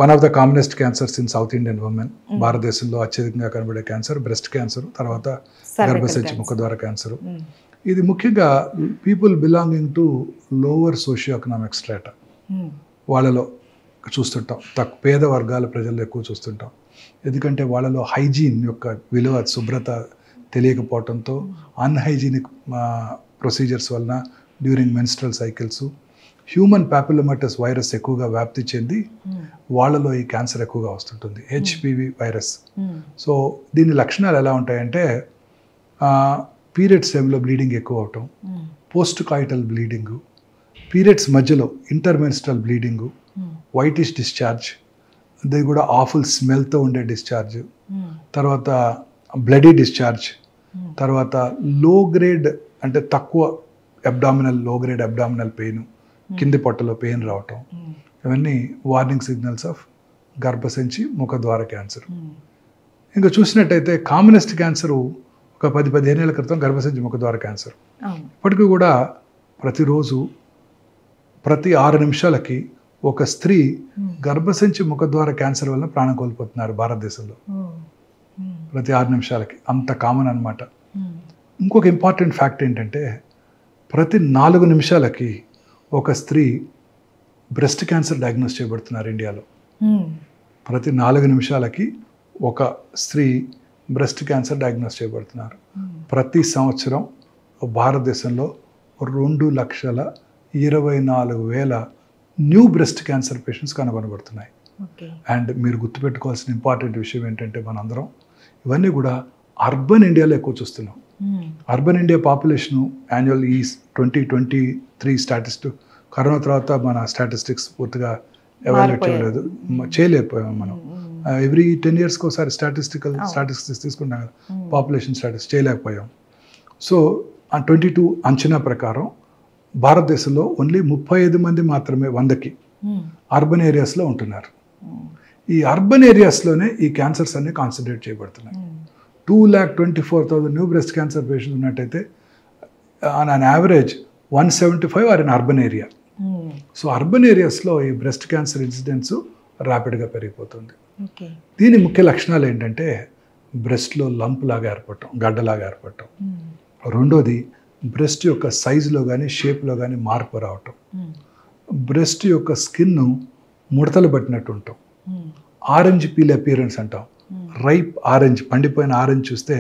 one of the commonest cancers in south Indian women. భారతదేశంలో అత్యధికంగా కనబడే క్యాన్సర్ బ్రెస్ట్ క్యాన్సర్, తర్వాత గర్భసంచి ముఖద్వార క్యాన్సర్. ఇది ముఖ్యంగా people belonging to lower socio economic strata వాళ్ళలో చూస్తుంటాం, పేద వర్గాల ప్రజల్లో ఎక్కువ చూస్తుంటాం. ఎందుకంటే వాళ్ళలో హైజీన్ యొక్క విలువ, శుభ్రత తెలియకపోవడంతో అన్హైజీనిక్ ప్రొసీజర్స్ వలన during menstrual cycles human papillomatous virus ఎక్కువగా వ్యాప్తి చెంది వాళ్ళలో ఈ క్యాన్సర్ ఎక్కువగా వస్తుంటుంది, హెచ్పివి వైరస్. సో దీని లక్షణాలు ఎలా ఉంటాయంటే, పీరియడ్స్ టైంలో బ్లీడింగ్ ఎక్కువ అవటం, పోస్ట్ కాయిటల్ బ్లీడింగు, పీరియడ్స్ మధ్యలో ఇంటర్మెన్స్ట్రల్ బ్లీడింగు, వైటిష్ డిశ్చార్జ్, అది కూడా ఆఫుల్ స్మెల్తో ఉండే డిశ్చార్జ్, తర్వాత బ్లడీ డిశ్చార్జ్, తర్వాత లో గ్రేడ్ అంటే తక్కువ అబ్డామినల్, లో గ్రేడ్ అబ్డామినల్ పెయిన్, కింది పొట్టలో పెయిన్ రావటం, ఇవన్నీ వార్నింగ్ సిగ్నల్స్ ఆఫ్ గర్భసంచి ముఖద్వార క్యాన్సర్. ఇంకా చూసినట్టయితే కామనెస్ట్ క్యాన్సరు ఒక 10-15 ఏళ్ల క్రితం గర్భసంచి ముఖద్వార క్యాన్సర్. ఇప్పటికీ కూడా ప్రతిరోజు ప్రతి 6 నిమిషాలకి ఒక స్త్రీ గర్భసంచి ముఖద్వార క్యాన్సర్ వల్ల ప్రాణం కోల్పోతున్నారు భారతదేశంలో. ప్రతి 6 నిమిషాలకి, అంత కామన్ అనమాట. ఇంకొక ఇంపార్టెంట్ ఫ్యాక్ట్ ఏంటంటే, ప్రతి 4 నిమిషాలకి ఒక స్త్రీ బ్రెస్ట్ క్యాన్సర్ డయాగ్నోస్ చేయబడుతున్నారు ఇండియాలో. ప్రతి 4 నిమిషాలకి ఒక స్త్రీ బ్రెస్ట్ క్యాన్సర్ డయాగ్నోస్ చేయబడుతున్నారు. ప్రతి సంవత్సరం భారతదేశంలో 2,24,000 న్యూ బ్రెస్ట్ క్యాన్సర్ పేషెంట్స్ కనుగొనబడుతున్నాయి. అండ్ మీరు గుర్తుపెట్టుకోవాల్సిన ఇంపార్టెంట్ విషయం ఏంటంటే, మనందరం ఇవన్నీ కూడా అర్బన్ ఇండియాలో ఎక్కువ చూస్తున్నాం. అర్బన్ ఇండియా పాపులేషను యాన్యువల్ ఈ 2023 స్టాటిస్టిక్, కరోనా తర్వాత మన స్టాటిస్టిక్స్ పూర్తిగా ఎవాల్యుయేట్ చేయలేదు, చేయలేకపోయాం మనం. ఎవ్రీ 10 yearsకి ఒకసారి స్టాటిస్టిక్స్ తీసుకుంటాం కదా, పాపులేషన్ స్టాటిస్టిక్స్ చేయలేకపోయాం. సో ఆ 22 అంచనా ప్రకారం భారతదేశంలో ఓన్లీ 35 మంది మాత్రమే 100కి అర్బన్ ఏరియాస్లో ఉంటున్నారు. ఈ అర్బన్ ఏరియాస్లోనే ఈ క్యాన్సర్స్ అన్ని కాన్సన్ట్రేట్ చేయబడుతున్నాయి. 2,24,000 న్యూ బ్రెస్ట్ క్యాన్సర్ పేషెంట్స్ ఉన్నట్టయితే on an average 175 are in urban area. So urban ఏరియాస్లో ఈ బ్రెస్ట్ క్యాన్సర్ ఇన్సిడెంట్స్ ర్యాపిడ్గా పెరిగిపోతుంది. ఓకే. దీని ముఖ్య లక్షణాలు ఏంటంటే బ్రెస్ట్లో లంప్ లాగా ఏర్పడటం, గడ్డలాగా ఏర్పడటం. రెండోది బ్రెస్ట్ యొక్క సైజులో కానీ షేప్లో కానీ మార్పు రావటం. బ్రెస్ట్ యొక్క స్కిన్ ముడతలు పట్టినట్టు ఉంటాం. ఆరెంజ్ పీల్ అపియరెన్స్ అంటాం. రైప్ ఆరెంజ్, పండిపోయిన ఆరెంజ్ చూస్తే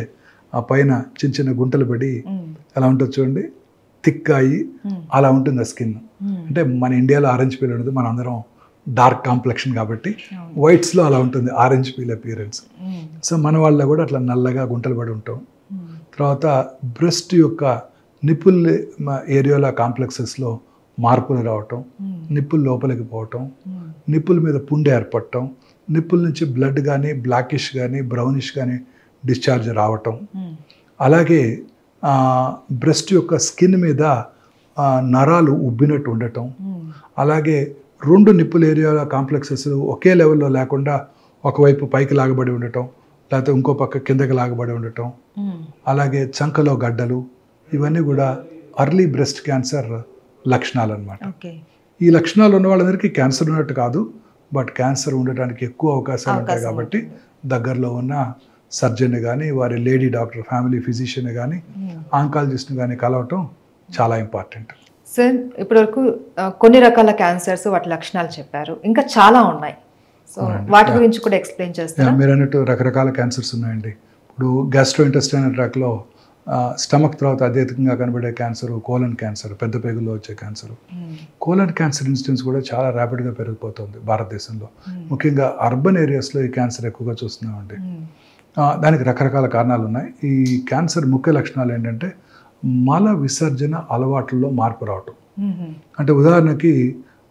ఆ పైన చిన్న చిన్న గుంటలు పడి ఎలా ఉంటుంది చూడండి, థిక్ అయ్యి అలా ఉంటుంది ఆ స్కిన్. అంటే మన ఇండియాలో ఆరెంజ్ పీల్ ఉంటుంది, మన అందరం డార్క్ కాంప్లెక్షన్ కాబట్టి వైట్స్లో అలా ఉంటుంది ఆరెంజ్ పీల్ అపియరెన్స్. సో మన వాళ్ళ కూడా అట్లా నల్లగా గుంటలు పడి ఉంటాం. తర్వాత బ్రెస్ట్ యొక్క నిప్పుల్ ఏరియాలో కాంప్లెక్సెస్లో మార్పులు రావటం, నిప్పులు లోపలికి పోవటం, నిప్పుల మీద పుండు ఏర్పడటం, నిప్పుల నుంచి బ్లడ్ కానీ బ్లాకిష్ కానీ బ్రౌనిష్ కానీ డిశ్చార్జ్ రావటం. అలాగే బ్రెస్ట్ యొక్క స్కిన్ మీద నరాలు ఉబ్బినట్టు ఉండటం. అలాగే రెండు నిప్పుల ఏరియాల కాంప్లెక్సెస్ ఒకే లెవెల్లో లేకుండా ఒకవైపు పైకి లాగబడి ఉండటం, లేకపోతే ఇంకో పక్క కిందకి లాగబడి ఉండటం. అలాగే చంకలో గడ్డలు, ఇవన్నీ కూడా అర్లీ బ్రెస్ట్ క్యాన్సర్ లక్షణాలు అన్నమాట. ఈ లక్షణాలు ఉన్న వాళ్ళందరికీ క్యాన్సర్ ఉన్నట్టు కాదు, బట్ క్యాన్సర్ ఉండటానికి ఎక్కువ అవకాశాలు ఉంటాయి కాబట్టి దగ్గరలో ఉన్న సర్జన్ కానీ, వారి లేడీ డాక్టర్, ఫ్యామిలీ ఫిజిషియన్ కానీ, ఆంకాలజిస్ట్ని కానీ కలవటం చాలా ఇంపార్టెంట్. సార్, ఇప్పటివరకు కొన్ని రకాల క్యాన్సర్స్ వాటి లక్షణాలు చెప్పారు, ఇంకా చాలా ఉన్నాయి. సో వాటి గురించి కూడా ఎక్స్ప్లెయిన్ చేస్తారా? మీరు అన్నట్టు రకరకాల క్యాన్సర్స్ ఉన్నాయండి. ఇప్పుడు గ్యాస్ట్రో ఇంటెస్టైనల్ ట్రాక్లో స్టమక్ తర్వాత అత్యధికంగా కనబడే క్యాన్సర్ కోలన్ క్యాన్సర్, పెద్ద పేగుల్లో వచ్చే క్యాన్సర్. కోలన్ క్యాన్సర్ ఇన్సిడెన్స్ కూడా చాలా ర్యాపిడ్గా పెరిగిపోతుంది భారతదేశంలో. ముఖ్యంగా అర్బన్ ఏరియాస్లో ఈ క్యాన్సర్ ఎక్కువగా చూస్తున్నామండి. దానికి రకరకాల కారణాలు ఉన్నాయి. ఈ క్యాన్సర్ ముఖ్య లక్షణాలు ఏంటంటే మల విసర్జన అలవాట్లలో మార్పు రావటం. అంటే ఉదాహరణకి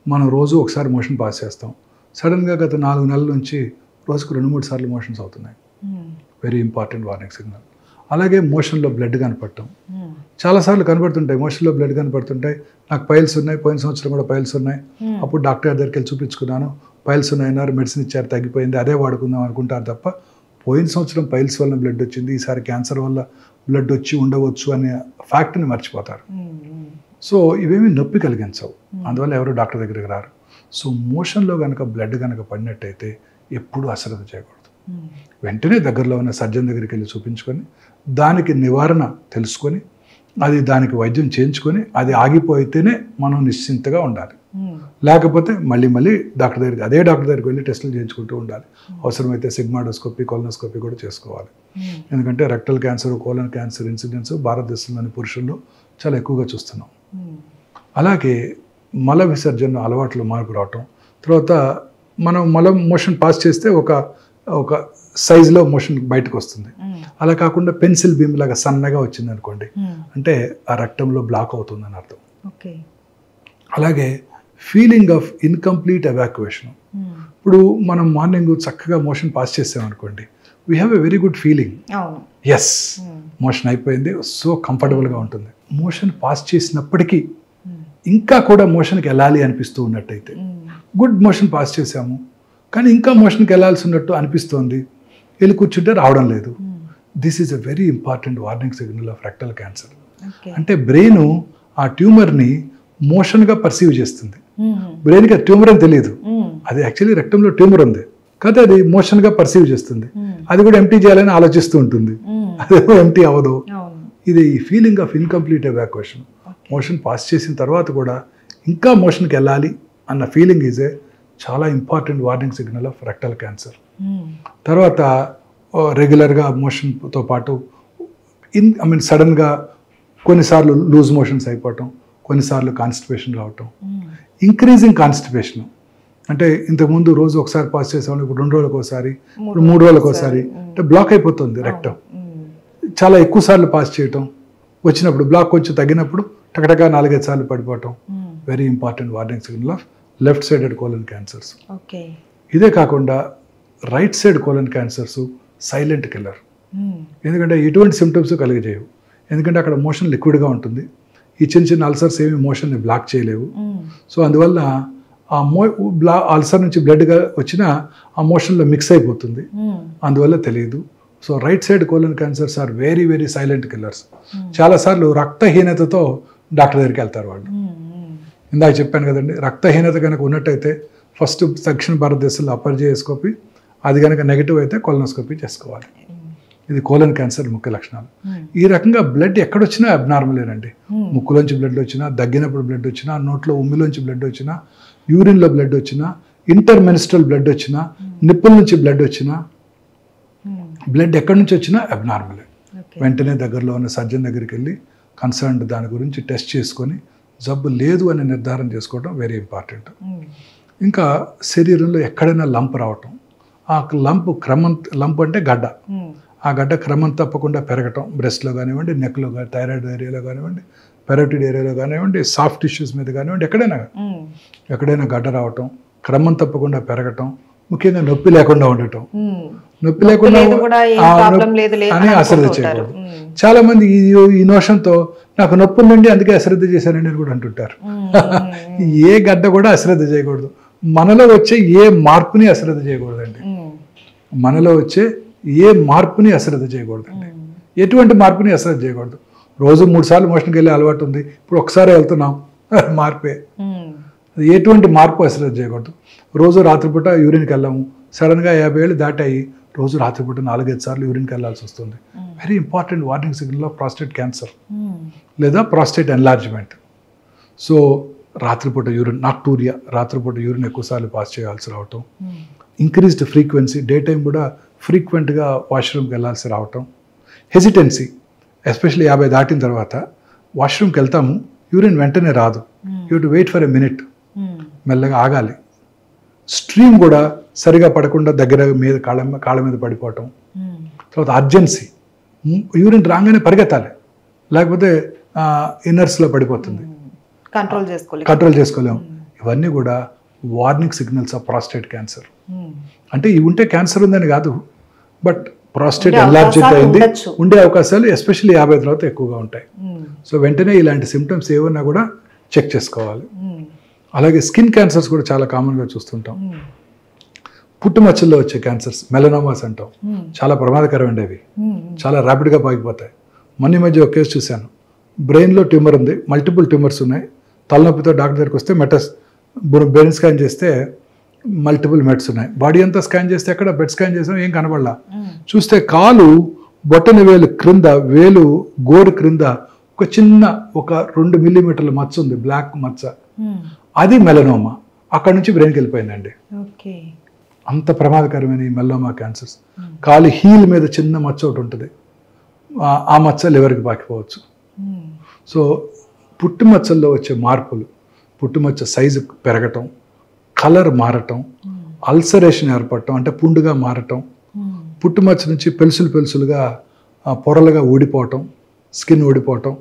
మనం రోజు ఒకసారి మోషన్ పాస్ చేస్తాం, సడన్గా గత 4 నెలల నుంచి రోజుకు 2-3 సార్లు మోషన్స్ అవుతున్నాయి. Very important warning signal. అలాగే మోషన్లో బ్లడ్ కనపడటం చాలాసార్లు కనపడుతుంటాయి. మోషన్లో బ్లడ్ కనపడుతుంటాయి. నాకు పైల్స్ ఉన్నాయి, పోయిన సంవత్సరం కూడా పైల్స్ ఉన్నాయి, అప్పుడు డాక్టర్ దగ్గరికి వెళ్ళి చూపించుకున్నాను, పైల్స్ ఉన్నాయన్నారు, మెడిసిన్ ఇచ్చారు, తగ్గిపోయింది, అదే వాడుకుందాం అనుకుంటారు తప్ప పోయిన సంవత్సరం పైల్స్ వల్ల బ్లడ్ వచ్చింది, ఈసారి క్యాన్సర్ వల్ల బ్లడ్ వచ్చి ఉండవచ్చు అనే ఫ్యాక్ట్ని మర్చిపోతారు. సో ఇవేమీ నొప్పి కలిగించవు, అందువల్ల ఎవరు డాక్టర్ దగ్గరికి రారు. సో మోషన్లో కనుక బ్లడ్ కనుక పడినట్టయితే ఎప్పుడూ అశ్రద్ధ చేయకూడదు. వెంటనే దగ్గరలో ఉన్న సర్జన్ దగ్గరికి వెళ్ళి చూపించుకొని దానికి నివారణ తెలుసుకొని అది దానికి వైద్యం చేయించుకొని అది ఆగిపోయితేనే మనం నిశ్చింతగా ఉండాలి. లేకపోతే మళ్ళీ డాక్టర్ దగ్గరికి, అదే డాక్టర్ దగ్గరికి వెళ్ళి టెస్టులు చేయించుకుంటూ ఉండాలి. అవసరమైతే సిగ్మాడోస్కోపీ, కొలనోస్కోపీ కూడా చేసుకోవాలి. ఎందుకంటే rectal cancer, colon cancer incidence భారతదేశంలోని పురుషుల్లో చాలా ఎక్కువగా చూస్తున్నాం. అలాగే మల విసర్జన అలవాట్లు మార్పు రావటం, తర్వాత మనం మోషన్ పాస్ చేస్తే ఒక సైజులో మోషన్ బయటకు వస్తుంది. అలా కాకుండా పెన్సిల్ బీమ్ లాగా సన్నగా వచ్చింది అనుకోండి, అంటే ఆ రక్తంలో బ్లాక్ అవుతుందని అర్థం. అలాగే ఫీలింగ్ ఆఫ్ ఇన్కంప్లీట్ ఎవాక్యుయేషన్. ఇప్పుడు మనం మార్నింగ్ చక్కగా మోషన్ పాస్ చేసామనుకోండి, we have a very good feeling, yes motion అయిపోయింది, సో కంఫర్టబుల్గా ఉంటుంది. మోషన్ పాస్ చేసినప్పటికీ ఇంకా కూడా మోషన్కి వెళ్ళాలి అనిపిస్తూ ఉన్నట్టయితే, గుడ్ మోషన్ పాస్ చేసాము కానీ ఇంకా మోషన్కి వెళ్ళాల్సి ఉన్నట్టు అనిపిస్తోంది, వెళ్ళి కూర్చుంటే రావడం లేదు, this is a very important warning signal of rectal cancer. అంటే బ్రెయిన్ ఆ ట్యూమర్ని మోషన్గా పర్సీవ్ చేస్తుంది. బ్రెయిన్కి ఆ ట్యూమర్ అని తెలియదు, అది యాక్చువల్లీ రెక్టంలో ట్యూమర్ ఉంది కదా, అది మోషన్గా పర్సీవ్ చేస్తుంది. అది కూడా ఎంటీ చేయాలని ఆలోచిస్తూ ఉంటుంది, అదేమో ఎంటీ అవ్వదు. ఇది feeling of incomplete evacuation. Motion pass చేసిన తర్వాత కూడా ఇంకా మోషన్కి వెళ్ళాలి అన్న ఫీలింగ్ ఈజ్ ఏ చాలా important warning signal of rectal cancer. తర్వాత రెగ్యులర్గా మోషన్తో పాటు సడన్గా కొన్నిసార్లు లూజ్ మోషన్స్ అయిపోవటం, కొన్నిసార్లు కాన్స్టిపేషన్ రావటం, ఇంక్రీజింగ్ కాన్స్టిపేషన్. అంటే ఇంతకుముందు రోజు ఒకసారి పాస్ చేసేవాళ్ళు ఇప్పుడు 2 రోజులకు ఒకసారి, ఇప్పుడు 3 రోజులకు ఒకసారి, అంటే బ్లాక్ అయిపోతుంది రెక్టం. చాలా ఎక్కువ సార్లు పాస్ చేయటం, వచ్చినప్పుడు బ్లాక్ కొంచెం తగ్గినప్పుడు టకటగా 4-5 సార్లు పడిపోవటం, very important warning signal of left sided colon cancers. ఇదే కాకుండా right side colon cancers silent killer. ఎందుకంటే ఎటువంటి సిమ్టమ్స్ కలిగజేయవు, ఎందుకంటే అక్కడ మోషన్ లిక్విడ్గా ఉంటుంది. ఈ చిన్న అల్సర్స్ ఏమి మోషన్ని బ్లాక్ చేయలేవు. సో అందువల్ల ఆ అల్సర్ నుంచి బ్లడ్గా వచ్చినా ఆ మోషన్లో మిక్స్ అయిపోతుంది, అందువల్ల తెలియదు. So right side colon cancers are very very silent killers. చాలాసార్లు రక్తహీనతతో డాక్టర్ దగ్గరికి వెళ్తారు వాళ్ళు. ఇందాక చెప్పాను కదండి, రక్తహీనత కనుక ఉన్నట్టయితే ఫస్ట్ దక్షిణ భారతదేశంలో అప్పర్ జియోస్కోపీ, అది కనుక నెగిటివ్ అయితే కొలనోస్కోపీ చేసుకోవాలి. ఇది కోలన్ క్యాన్సర్ ముఖ్య లక్షణాలు. ఈ రకంగా బ్లడ్ ఎక్కడొచ్చినా అబ్నార్మలేనండి. ముక్కులోంచి బ్లడ్ వచ్చినా, దగ్గినప్పుడు బ్లడ్ వచ్చినా, నోట్లో ఉమ్మిలోంచి బ్లడ్ వచ్చినా, యూరిన్లో బ్లడ్ వచ్చినా, ఇంటర్మెనిస్ట్రల్ బ్లడ్ వచ్చినా, నిప్పుల నుంచి బ్లడ్ వచ్చినా, బ్లడ్ ఎక్కడి నుంచి వచ్చినా అబ్నార్మలే. వెంటనే దగ్గరలో ఉన్న సర్జన్ దగ్గరికి వెళ్ళి కన్సర్న్డ్ దాని గురించి టెస్ట్ చేసుకొని జబ్బు లేదు అని నిర్ధారణ చేసుకోవడం వెరీ ఇంపార్టెంట్. ఇంకా శరీరంలో ఎక్కడైనా లంప్ రావటం, ఆ లంప్ అంటే గడ్డ, ఆ గడ్డ క్రమం తప్పకుండా పెరగటం, బ్రెస్ట్లో కానివ్వండి, నెక్లో కానీ, థైరాయిడ్ ఏరియాలో కానివ్వండి, పెరోటిడ్ ఏరియాలో కానివ్వండి, సాఫ్ట్ టిష్యూస్ మీద కానివ్వండి, ఎక్కడైనా గడ్డ రావటం, క్రమం తప్పకుండా పెరగటం, ముఖ్యంగా నొప్పి లేకుండా ఉండటం. నొప్పి లేకుండా అని అశ్రద్ధ చేయకూడదు. చాలా మంది ఈ నోషంతో నాకు నొప్పి ఉందండి అందుకే అశ్రద్ధ చేశానండి అని కూడా అంటుంటారు. ఏ గడ్డ కూడా అశ్రద్ధ చేయకూడదు. మనలో వచ్చే ఏ మార్పుని అశ్రద్ధ చేయకూడదండి. మనలో వచ్చే ఏ మార్పుని అశ్రద్ధ చేయకూడదండి. ఎటువంటి మార్పుని అశ్రద్ధ చేయకూడదు. రోజు 3 సార్లు మోషన్కి వెళ్ళే అలవాటు ఉంది, ఇప్పుడు ఒకసారి వెళ్తున్నాం, మార్పే. ఎటువంటి మార్పు అశ్రద్ధ చేయకూడదు. రోజు రాత్రిపూట యూరిన్కి వెళ్ళాము, సడన్గా 50 ఏళ్ళు దాటాయి, రోజు రాత్రిపూట 4-5 సార్లు యూరిన్కి వెళ్ళాల్సి వస్తుంది. Very important warning signal of prostate cancer లేదా ప్రాస్టేట్ ఎన్లార్జ్మెంట్. సో రాత్రిపూట యూరిన్, నాక్టూరియా, రాత్రిపూట యూరిన్ ఎక్కువసార్లు పాస్ చేయాల్సి రావటం, ఇంక్రీజ్డ్ ఫ్రీక్వెన్సీ, డే టైం కూడా ఫ్రీక్వెంట్గా వాష్రూమ్కి వెళ్ళాల్సి రావటం, హెసిటెన్సీ, ఎస్పెషల్లీ 50 దాటిన తర్వాత వాష్రూమ్కి వెళ్తాము, యూరిన్ వెంటనే రాదు, you to wait for a minute, మెల్లగా ఆగాలి. స్ట్రీమ్ కూడా సరిగా పడకుండా దగ్గర మీద కాళ్ళ మీద పడిపోవటం. తర్వాత అర్జెన్సీ, యూరిన్ రాగానే పరిగెత్తాలి, లేకపోతే ఇన్నర్స్లో పడిపోతుంది, కంట్రోల్ చేసుకోలేము. ఇవన్నీ కూడా warning signals of prostate cancer. అంటే ఇవి ఉంటే క్యాన్సర్ ఉందని కాదు, బట్ ప్రాస్టేట్ ఎన్లార్జ్ అయింది ఉండే అవకాశాలు ఎస్పెషల్లీ 50 తర్వాత ఎక్కువగా ఉంటాయి. సో వెంటనే ఇలాంటి సిమ్టమ్స్ ఏమన్నా కూడా చెక్ చేసుకోవాలి. అలాగే స్కిన్ క్యాన్సర్స్ కూడా చాలా కామన్గా చూస్తుంటాం. పుట్టుమచ్చల్లో వచ్చే క్యాన్సర్స్, మెలనోమాస్ అంటాం, చాలా ప్రమాదకరమైనవి, అవి చాలా ర్యాపిడ్గా పాకిపోతాయి. మొన్న మధ్య ఒక కేసు చూశాను, బ్రెయిన్లో ట్యూమర్ ఉంది, మల్టిపుల్ ట్యూమర్స్ ఉన్నాయి, తలనొప్పితో డాక్టర్ దగ్గరికి వస్తే బ్రెయిన్ స్కాన్ చేస్తే మల్టిపుల్ మెట్స్ ఉన్నాయి. బాడీ అంతా స్కాన్ చేస్తే ఎక్కడ బెడ్ స్కాన్ చేసాం, ఏం కనబడలా. చూస్తే కాలు బొట్టన వేలు క్రింద, వేలు గోరు క్రింద ఒక చిన్న 2 మిల్లీమీటర్ల మచ్చ ఉంది, బ్లాక్ మచ్చ, అది మెలనోమా. అక్కడ నుంచి బ్రెయిన్కి వెళ్ళిపోయిందండి. అంత ప్రమాదకరమైన ఈ మెలనోమా క్యాన్సర్స్. కాలు హీల్ మీద చిన్న మచ్చ ఒకటి ఉంటుంది, ఆ మచ్చ లివర్కి పాకిపోవచ్చు. సో పుట్టుమచ్చల్లో వచ్చే మార్పులు, పుట్టుమచ్చ సైజు పెరగటం, కలర్ మారటం, అల్సరేషన్ ఏర్పడటం అంటే పుండుగా మారటం, పుట్టుమచ్చ నుంచి పెలుసులుగా పొరలుగా ఊడిపోవటం, స్కిన్ ఊడిపోవటం,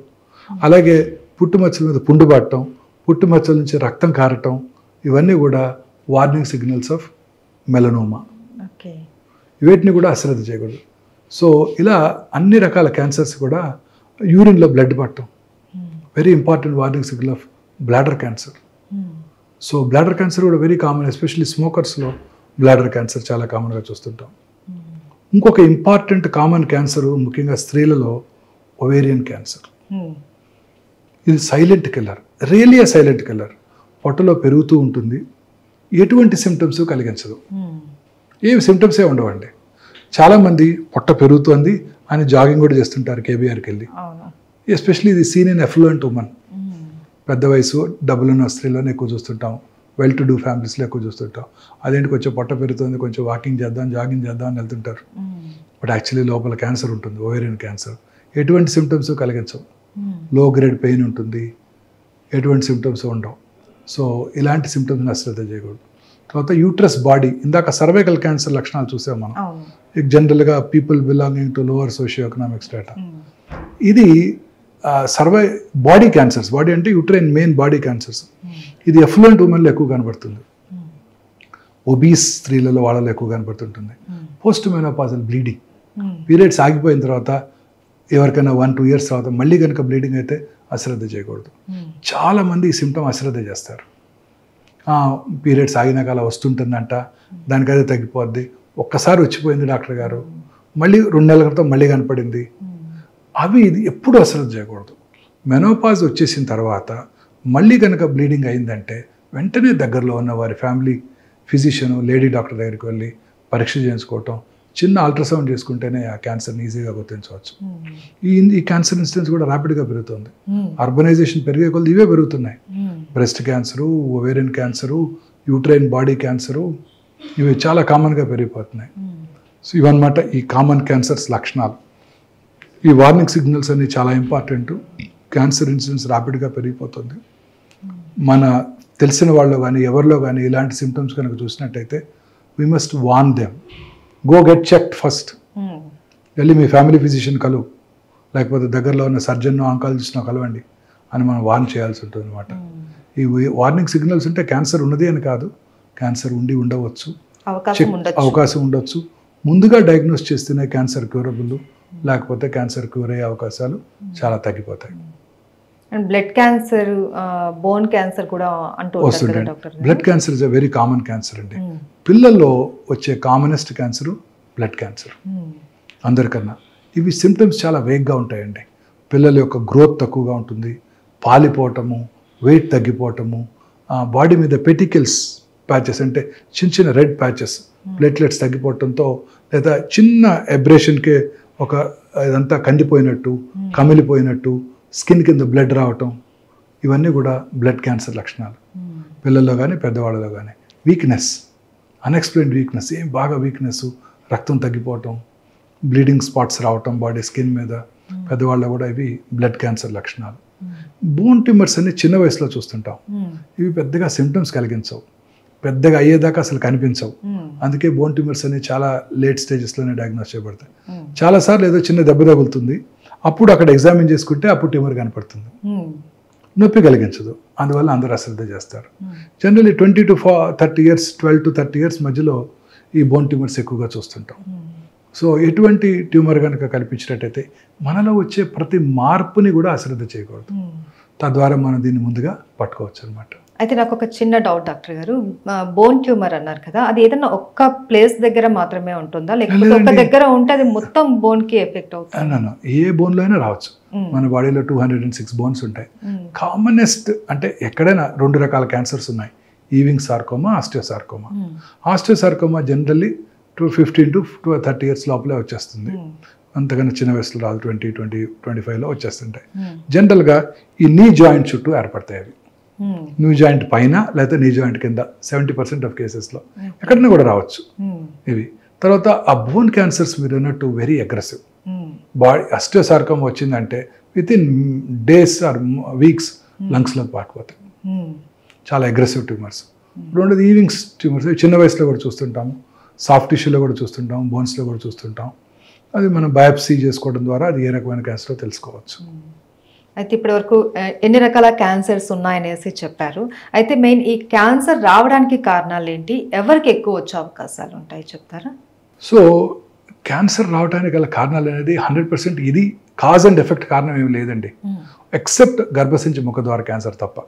అలాగే పుట్టుమచ్చల మీద పుండు పడటం, పుట్టుమచ్చల నుంచి రక్తం కారటం, ఇవన్నీ కూడా వార్నింగ్ సిగ్నల్స్ ఆఫ్ మెలనోమా. వీటిని కూడా అశ్రద్ధ చేయకూడదు. సో ఇలా అన్ని రకాల క్యాన్సర్స్ కూడా యూరిన్లో బ్లడ్ పట్టడం very important warning signal of bladder cancer. So bladder cancer కూడా వెరీ కామన్, ఎస్పెషల్లీ స్మోకర్స్లో బ్లాడర్ క్యాన్సర్ చాలా కామన్గా చూస్తుంటాం. ఇంకొక ఇంపార్టెంట్ కామన్ క్యాన్సర్ ముఖ్యంగా స్త్రీలలో ఒవేరియన్ క్యాన్సర్. ఇది silent killer, really silent killer. పొట్టలో పెరుగుతూ ఉంటుంది, ఎటువంటి సిమ్టమ్స్ కలిగించదు, ఏమి సిమ్టమ్సే ఉండవండి. చాలామంది పొట్ట పెరుగుతుంది అని జాగింగ్ కూడా చేస్తుంటారు కేబీఆర్కి వెళ్ళి. ఎస్పెషల్లీ ఇది సీన్ ఇన్ ఎఫ్లూయెంట్ ఉమెన్, పెద్ద వయసు డబ్బులున్న స్త్రీలోనే ఎక్కువ చూస్తుంటాం, వెల్ టు డూ ఫ్యామిలీస్లో ఎక్కువ చూస్తుంటాం. అదేంటి కొంచెం పొట్ట పెరుగుతుంది, కొంచెం వాకింగ్ చేద్దాం, జాగింగ్ చేద్దాం అని వెళ్తుంటారు. బట్ యాక్చువల్లీ లోపల క్యాన్సర్ ఉంటుంది, ఓవేరియన్ క్యాన్సర్. ఎటువంటి సిమ్టమ్స్ కలిగించవు, లో గ్రేడ్ పెయిన్ ఉంటుంది, ఎటువంటి సిమ్టమ్స్ ఉండవు. సో ఇలాంటి సిమ్టమ్స్ని అశ్రద్ధ చేయకూడదు. తర్వాత యూట్రస్ బాడీ, ఇందాక సర్వైకల్ క్యాన్సర్ లక్షణాలు చూసాం మనం. జనరల్గా people belonging to lower socio economic status. ఇది బాడీ క్యాన్సర్స్, బాడీ అంటే యూట్రైన్ మెయిన్ బాడీ క్యాన్సర్స్. ఇది ఎఫ్లూయెంట్ ఉమెన్లో ఎక్కువ కనబడుతుంది, ఒబీస్ స్త్రీలలో వాళ్ళలో ఎక్కువ కనబడుతుంటుంది. పోస్ట్ మెనోపాజల్ బ్లీడింగ్, పీరియడ్స్ ఆగిపోయిన తర్వాత ఎవరికైనా 1-2 ఇయర్స్ తర్వాత మళ్ళీ కనుక బ్లీడింగ్ అయితే అశ్రద్ధ చేయకూడదు. చాలామంది ఈ సిమ్టమ్ అశ్రద్ధ చేస్తారు. పీరియడ్స్ ఆగినాక అలా వస్తుంటుందంట, దానికైతే తగ్గిపోద్ది, ఒక్కసారి వచ్చిపోయింది డాక్టర్ గారు, మళ్ళీ 2 నెలల క్రితం మళ్ళీ కనపడింది. అవి ఇది ఎప్పుడు అశ్రద్ధ చేయకూడదు. మెనోపాజ్ వచ్చేసిన తర్వాత మళ్ళీ కనుక బ్లీడింగ్ అయిందంటే వెంటనే దగ్గరలో ఉన్న వారి ఫ్యామిలీ ఫిజిషియన్ లేడీ డాక్టర్ దగ్గరికి వెళ్ళి పరీక్ష చేయించుకోవటం, చిన్న అల్ట్రాసౌండ్ చేసుకుంటేనే ఆ క్యాన్సర్ని ఈజీగా గుర్తించవచ్చు. ఈ క్యాన్సర్ ఇన్సిడెన్స్ కూడా ర్యాపిడ్గా పెరుగుతుంది. అర్బనైజేషన్ పెరిగే కొద్ది ఇవే పెరుగుతున్నాయి. Breast cancer, ovarian cancer, uterine body cancer, ఇవి చాలా కామన్గా పెరిగిపోతున్నాయి. సో ఇవన్నమాట ఈ కామన్ క్యాన్సర్స్ లక్షణాలు. ఈ వార్నింగ్ సిగ్నల్స్ అనేవి చాలా ఇంపార్టెంట్. క్యాన్సర్ ఇన్సిడెన్స్ ర్యాపిడ్గా పెరిగిపోతుంది. మన తెలిసిన వాళ్ళు కానీ ఎవరిలో కానీ ఇలాంటి సిమ్టమ్స్ కనుక చూసినట్టయితే we must warn them, go get checked first. వెళ్ళి మీ ఫ్యామిలీ ఫిజిషియన్ కలువు, లేకపోతే దగ్గరలో ఉన్న సర్జన్ ఆంకాలజిస్ట్ను కలవండి అని మనం వార్న్ చేయాల్సి ఉంటుంది అనమాట. ఈ వార్నింగ్ సిగ్నల్స్ ఉంటే క్యాన్సర్ ఉన్నది అని కాదు, క్యాన్సర్ ఉండి ఉండవచ్చు, అవకాశం ఉండొచ్చు. ముందుగా డయాగ్నోస్ చేస్తేనే క్యాన్సర్ క్యూరబుల్, లేకపోతే క్యాన్సర్ క్యూర్ అయ్యే అవకాశాలు చాలా తగ్గిపోతాయి. And blood cancer, bone cancer కూడా అంటూ వస్తుంటాయి. Blood cancer is a very common cancer అండి. పిల్లల్లో వచ్చే కామనెస్ట్ క్యాన్సర్ బ్లడ్ క్యాన్సర్ అందరికన్నా. ఇవి సిమ్టమ్స్ చాలా వేగ్గా ఉంటాయండి. పిల్లల యొక్క గ్రోత్ తక్కువగా ఉంటుంది, పాలిపోవటము, వెయిట్ తగ్గిపోవటము, బాడీ మీద పెటికల్స్ ప్యాచెస్ అంటే చిన్న చిన్న రెడ్ ప్యాచెస్, ప్లేట్లెట్స్ తగ్గిపోవటంతో, లేదా చిన్న ఎబ్రేషన్కే ఒక ఇదంతా కందిపోయినట్టు, కమిలిపోయినట్టు, స్కిన్ కింద బ్లడ్ రావటం, ఇవన్నీ కూడా బ్లడ్ క్యాన్సర్ లక్షణాలు. పిల్లల్లో కానీ పెద్దవాళ్ళలో కానీ. వీక్నెస్, అన్ఎక్స్ప్లెయిన్డ్ వీక్నెస్, ఏం బాగా వీక్నెస్, రక్తం తగ్గిపోవటం, బ్లీడింగ్ స్పాట్స్ రావటం బాడీ స్కిన్ మీద, పెద్దవాళ్ళలో కూడా ఇవి బ్లడ్ క్యాన్సర్ లక్షణాలు. బోన్ ట్యూమర్స్ అన్ని చిన్న వయసులో చూస్తుంటాం. ఇవి పెద్దగా సిమ్టమ్స్ కలిగించవు, పెద్దగా అయ్యేదాకా అసలు కనిపించవు. అందుకే బోన్ ట్యూమర్స్ అనేవి చాలా లేట్ స్టేజెస్లోనే డయాగ్నోస్ చేయబడతాయి. చాలాసార్లు ఏదో చిన్న దెబ్బ తగులుతుంది, అప్పుడు అక్కడ ఎగ్జామిన్ చేసుకుంటే అప్పుడు ట్యూమర్ కనపడుతుంది, నొప్పి కలిగించదు. అందువల్ల అందరూ అశ్రద్ధ చేస్తారు. Generally 20 to 30 years, 12 to 30 years మధ్యలో ఈ బోన్ ట్యూమర్స్ ఎక్కువగా చూస్తుంటాం. సో ఎటువంటి ట్యూమర్ కనుక కల్పించినట్టయితే మనలో వచ్చే ప్రతి మార్పుని కూడా అశ్రద్ధ చేయకూడదు. తద్వారా మనం దీన్ని ముందుగా పట్టుకోవచ్చు అనమాట. అయితే నాకు ఒక చిన్న డౌట్ డాక్టర్ గారు, బోన్ ట్యూమర్ అన్నారు కదా, అది ఏదైనా ఒక్క ప్లేస్ దగ్గర మాత్రమే ఉంటుందా, లేకపోతే ఒక్క దగ్గర ఉంటే అది మొత్తం బోన్ కి ఎఫెక్ట్ అవుతుంది? ఏ బోన్లో అయినా రావచ్చు. మన బాడీలో 206 బోన్స్ ఉంటాయి. కామనెస్ట్ అంటే ఎక్కడైనా 2 రకాల క్యాన్సర్స్ ఉన్నాయి, Ewing sarcoma, osteosarcoma. Osteosarcoma generally 15 to 30 years లోపలే వచ్చేస్తుంది, అంతకన్నా చిన్న వయసులో రాదు, 20-25లో వచ్చేస్తుంటాయి. జనరల్గా ఈ నీ జాయింట్ చుట్టూ ఏర్పడతాయి అవి. న్యూ జాయింట్ పైన లేదా నీ జాయింట్ కింద 70% ఆఫ్ కేసెస్లో ఎక్కడైనా కూడా రావచ్చు ఇవి. తర్వాత ఆ బోన్ క్యాన్సర్స్ మీరు అన్నట్టు వెరీ అగ్రెసివ్. బాడీ ఆస్టియోసార్కోమా వచ్చిందంటే within days or weeks లంగ్స్లోకి పాకిపోతాయి. చాలా అగ్రెసివ్ ట్యూమర్స్. రెండోది ఈవింగ్స్ ట్యూమర్స్, చిన్న వయసులో కూడా చూస్తుంటాము, సాఫ్ట్ టిష్యూలో కూడా చూస్తుంటాం, బోన్స్లో కూడా చూస్తుంటాం. అది మనం బయాప్సీ చేసుకోవడం ద్వారా అది ఏ రకమైన క్యాన్సరో తెలుసుకోవచ్చు. అయితే ఇప్పటి వరకు ఎన్ని రకాల క్యాన్సర్స్ ఉన్నాయనేసి చెప్పారు. అయితే మెయిన్ ఈ క్యాన్సర్ రావడానికి కారణాలు ఏంటి, ఎవరికి ఎక్కువ వచ్చే అవకాశాలు ఉంటాయి చెప్తారా? సో క్యాన్సర్ రావడానికి గల కారణాలు అనేది 100% ఇది కాజ్ అండ్ ఎఫెక్ట్ కారణం ఏమి లేదండి, ఎక్సెప్ట్ గర్భసంచి ముఖద్వార క్యాన్సర్ తప్ప.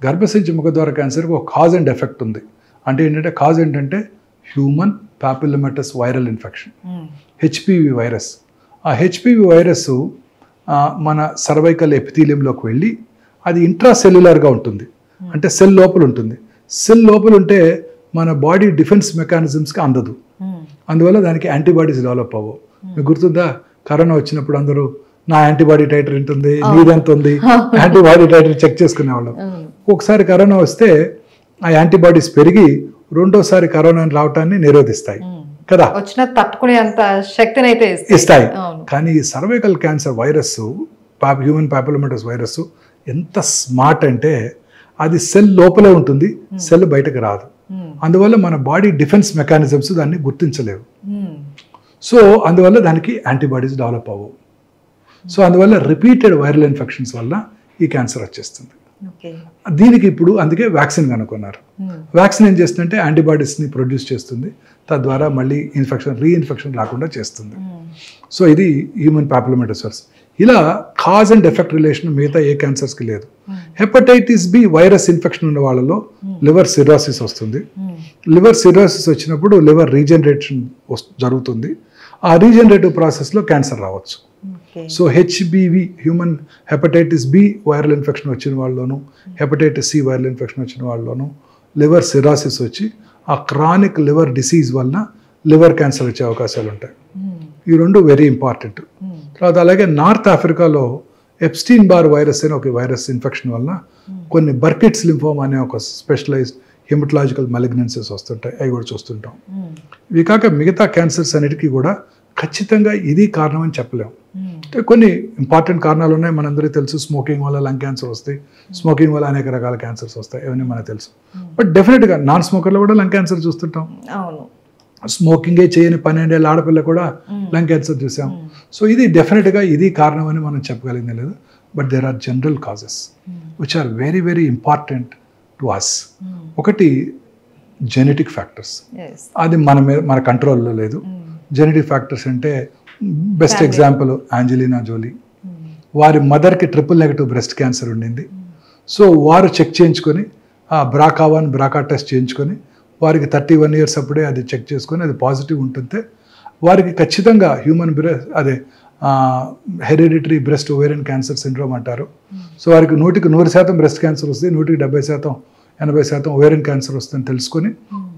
గర్భసంచి ముఖద్వార క్యాన్సర్కి ఒక కాజ్ అండ్ ఎఫెక్ట్ ఉంది. అంటే ఏంటంటే కాజ్ ఏంటంటే human papillomatous viral infection, HPV virus. ఆ హెచ్పివి వైరస్ మన సర్వైకల్ ఎపిథీలియంలోకి వెళ్ళి అది ఇంట్రాసెల్యులర్గా ఉంటుంది, అంటే సెల్ లోపల ఉంటుంది. సెల్ లోపల ఉంటే మన బాడీ డిఫెన్స్ మెకానిజమ్స్కి అందదు, అందువల్ల దానికి యాంటీబాడీస్ డెవలప్ అవ్వవు. మీకు గుర్తుందా, కరోనా వచ్చినప్పుడు అందరూ నా యాంటీబాడీ టైటర్ ఎంత ఉంది, నీదెంత ఉంది, యాంటీబాడీ టైటర్ చెక్ చేసుకునేవాళ్ళం. ఒకసారి కరోనా వస్తే ఆ యాంటీబాడీస్ పెరిగి రెండోసారి కరోనా రావటాన్ని నిరోధిస్తాయి కదా, వచ్చిన తట్టుకునే అంత శక్తిని అయితే ఇస్తాయి. కానీ ఈ cervical cancer virus, human papillomatous virus ఎంత స్మార్ట్ అంటే అది సెల్ లోపలే ఉంటుంది, సెల్ బయటకు రాదు. అందువల్ల మన బాడీ డిఫెన్స్ మెకానిజమ్స్ దాన్ని గుర్తించలేవు. సో అందువల్ల దానికి యాంటీబాడీస్ డెవలప్ అవ్వవు. సో అందువల్ల రిపీటెడ్ వైరల్ ఇన్ఫెక్షన్స్ వల్ల ఈ క్యాన్సర్ వచ్చేస్తుంది. దీనికి ఇప్పుడు అందుకే వ్యాక్సిన్ కనుక్కున్నారు. వ్యాక్సిన్ ఏం చేస్తుందంటే యాంటీబాడీస్ని ప్రొడ్యూస్ చేస్తుంది, తద్వారా మళ్ళీ రీఇన్ఫెక్షన్ రాకుండా చేస్తుంది. సో ఇది హ్యూమన్ పాపిలోమాటస్ వైరస్. ఇలా కాజ్ అండ్ ఎఫెక్ట్ రిలేషన్ మిగతా ఏ క్యాన్సర్స్కి లేదు. హెపటైటిస్ బి వైరస్ ఇన్ఫెక్షన్ ఉన్న వాళ్ళలో లివర్ సిరోసిస్ వస్తుంది. లివర్ సిరోసిస్ వచ్చినప్పుడు లివర్ రీజనరేషన్ జరుగుతుంది. ఆ రీజనరేటివ్ ప్రాసెస్లో క్యాన్సర్ రావచ్చు. So HBV human hepatitis B viral infection వచ్చిన వాళ్ళలోను, హెపటైటిస్ సి వైరల్ ఇన్ఫెక్షన్ వచ్చిన వాళ్ళలోను లివర్ సిరాసిస్ వచ్చి ఆ క్రానిక్ లివర్ డిసీజ్ వలన లివర్ క్యాన్సర్ వచ్చే అవకాశాలు ఉంటాయి. ఈ రెండు వెరీ ఇంపార్టెంట్. తర్వాత అలాగే నార్త్ ఆఫ్రికాలో ఎప్స్టీన్ బార్ వైరస్ అనే ఒక వైరస్ ఇన్ఫెక్షన్ వలన కొన్ని బర్కిట్స్ లింఫోమా అనే ఒక స్పెషలైజ్డ్ హెమటలాజికల్ మలిగ్నెన్సీస్ వస్తుంటాయి, అవి కూడా చూస్తుంటాం. ఇవి కాక మిగతా క్యాన్సర్స్ అన్నిటికీ కూడా ఖచ్చితంగా ఇది కారణం అని చెప్పలేము. కొన్ని ఇంపార్టెంట్ కారణాలు ఉన్నాయి, మనందరికీ తెలుసు. స్మోకింగ్ వల్ల లంగ్ క్యాన్సర్ వస్తాయి, స్మోకింగ్ వల్ల అనేక రకాల క్యాన్సర్స్ వస్తాయి, ఇవన్నీ మనకు తెలుసు. బట్ డెఫినెట్గా నాన్ స్మోకర్లో కూడా లంగ్ క్యాన్సర్ చూస్తుంటాం. స్మోకింగే చేయని 12 ఏళ్ళ ఆడపిల్ల కూడా లంగ్ క్యాన్సర్ చూసాం. సో ఇది డెఫినెట్గా ఇది కారణం అని మనం చెప్పగలిగింది లేదు. But there are general causes which are very very important to us. ఒకటి జెనెటిక్ ఫ్యాక్టర్స్, అది మన కంట్రోల్లో లేదు. జెనెటిక్ ఫ్యాక్టర్స్ అంటే బెస్ట్ ఎగ్జాంపుల్ ఆంజెలినా జోలీ. వారి మదర్కి ట్రిపుల్-నెగటివ్ బ్రెస్ట్ క్యాన్సర్ ఉండింది. సో వారు చెక్ చేయించుకొని BRCA1 BRCA టెస్ట్ చేయించుకొని వారికి 31 years అప్పుడే అది చెక్ చేసుకొని అది పాజిటివ్ ఉంటుంటే వారికి ఖచ్చితంగా హ్యూమన్ అదే hereditary breast ovarian cancer syndrome అంటారు. సో వారికి 100% బ్రెస్ట్ క్యాన్సర్ వస్తుంది, 70% 80% ఓవేరియన్ క్యాన్సర్ వస్తుందని తెలుసుకొని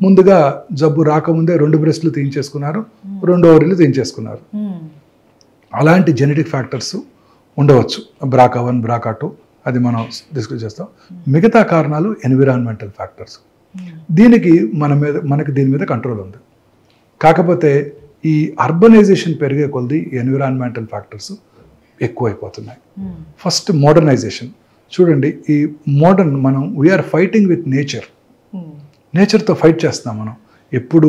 ముందుగా జబ్బు రాకముందే 2 బ్రెస్ట్లు తీయించేసుకున్నారు, 2 ఓవరీలు తీయించేసుకున్నారు. అలాంటి జెనెటిక్ ఫ్యాక్టర్స్ ఉండవచ్చు, BRCA1 BRCA2, అది మనం డిస్కస్ చేస్తాం. మిగతా కారణాలు ఎన్విరాన్మెంటల్ ఫ్యాక్టర్స్. దీనికి మనకి దీని మీద కంట్రోల్ ఉంది. కాకపోతే ఈ అర్బనైజేషన్ పెరిగే కొద్ది ఎన్విరాన్మెంటల్ ఫ్యాక్టర్స్ ఎక్కువైపోతున్నాయి. ఫస్ట్ మోడర్నైజేషన్ చూడండి. ఈ మోడర్న్ మనం వీఆర్ ఫైటింగ్ విత్ నేచర్తో ఫైట్ చేస్తున్నాం. మనం ఎప్పుడు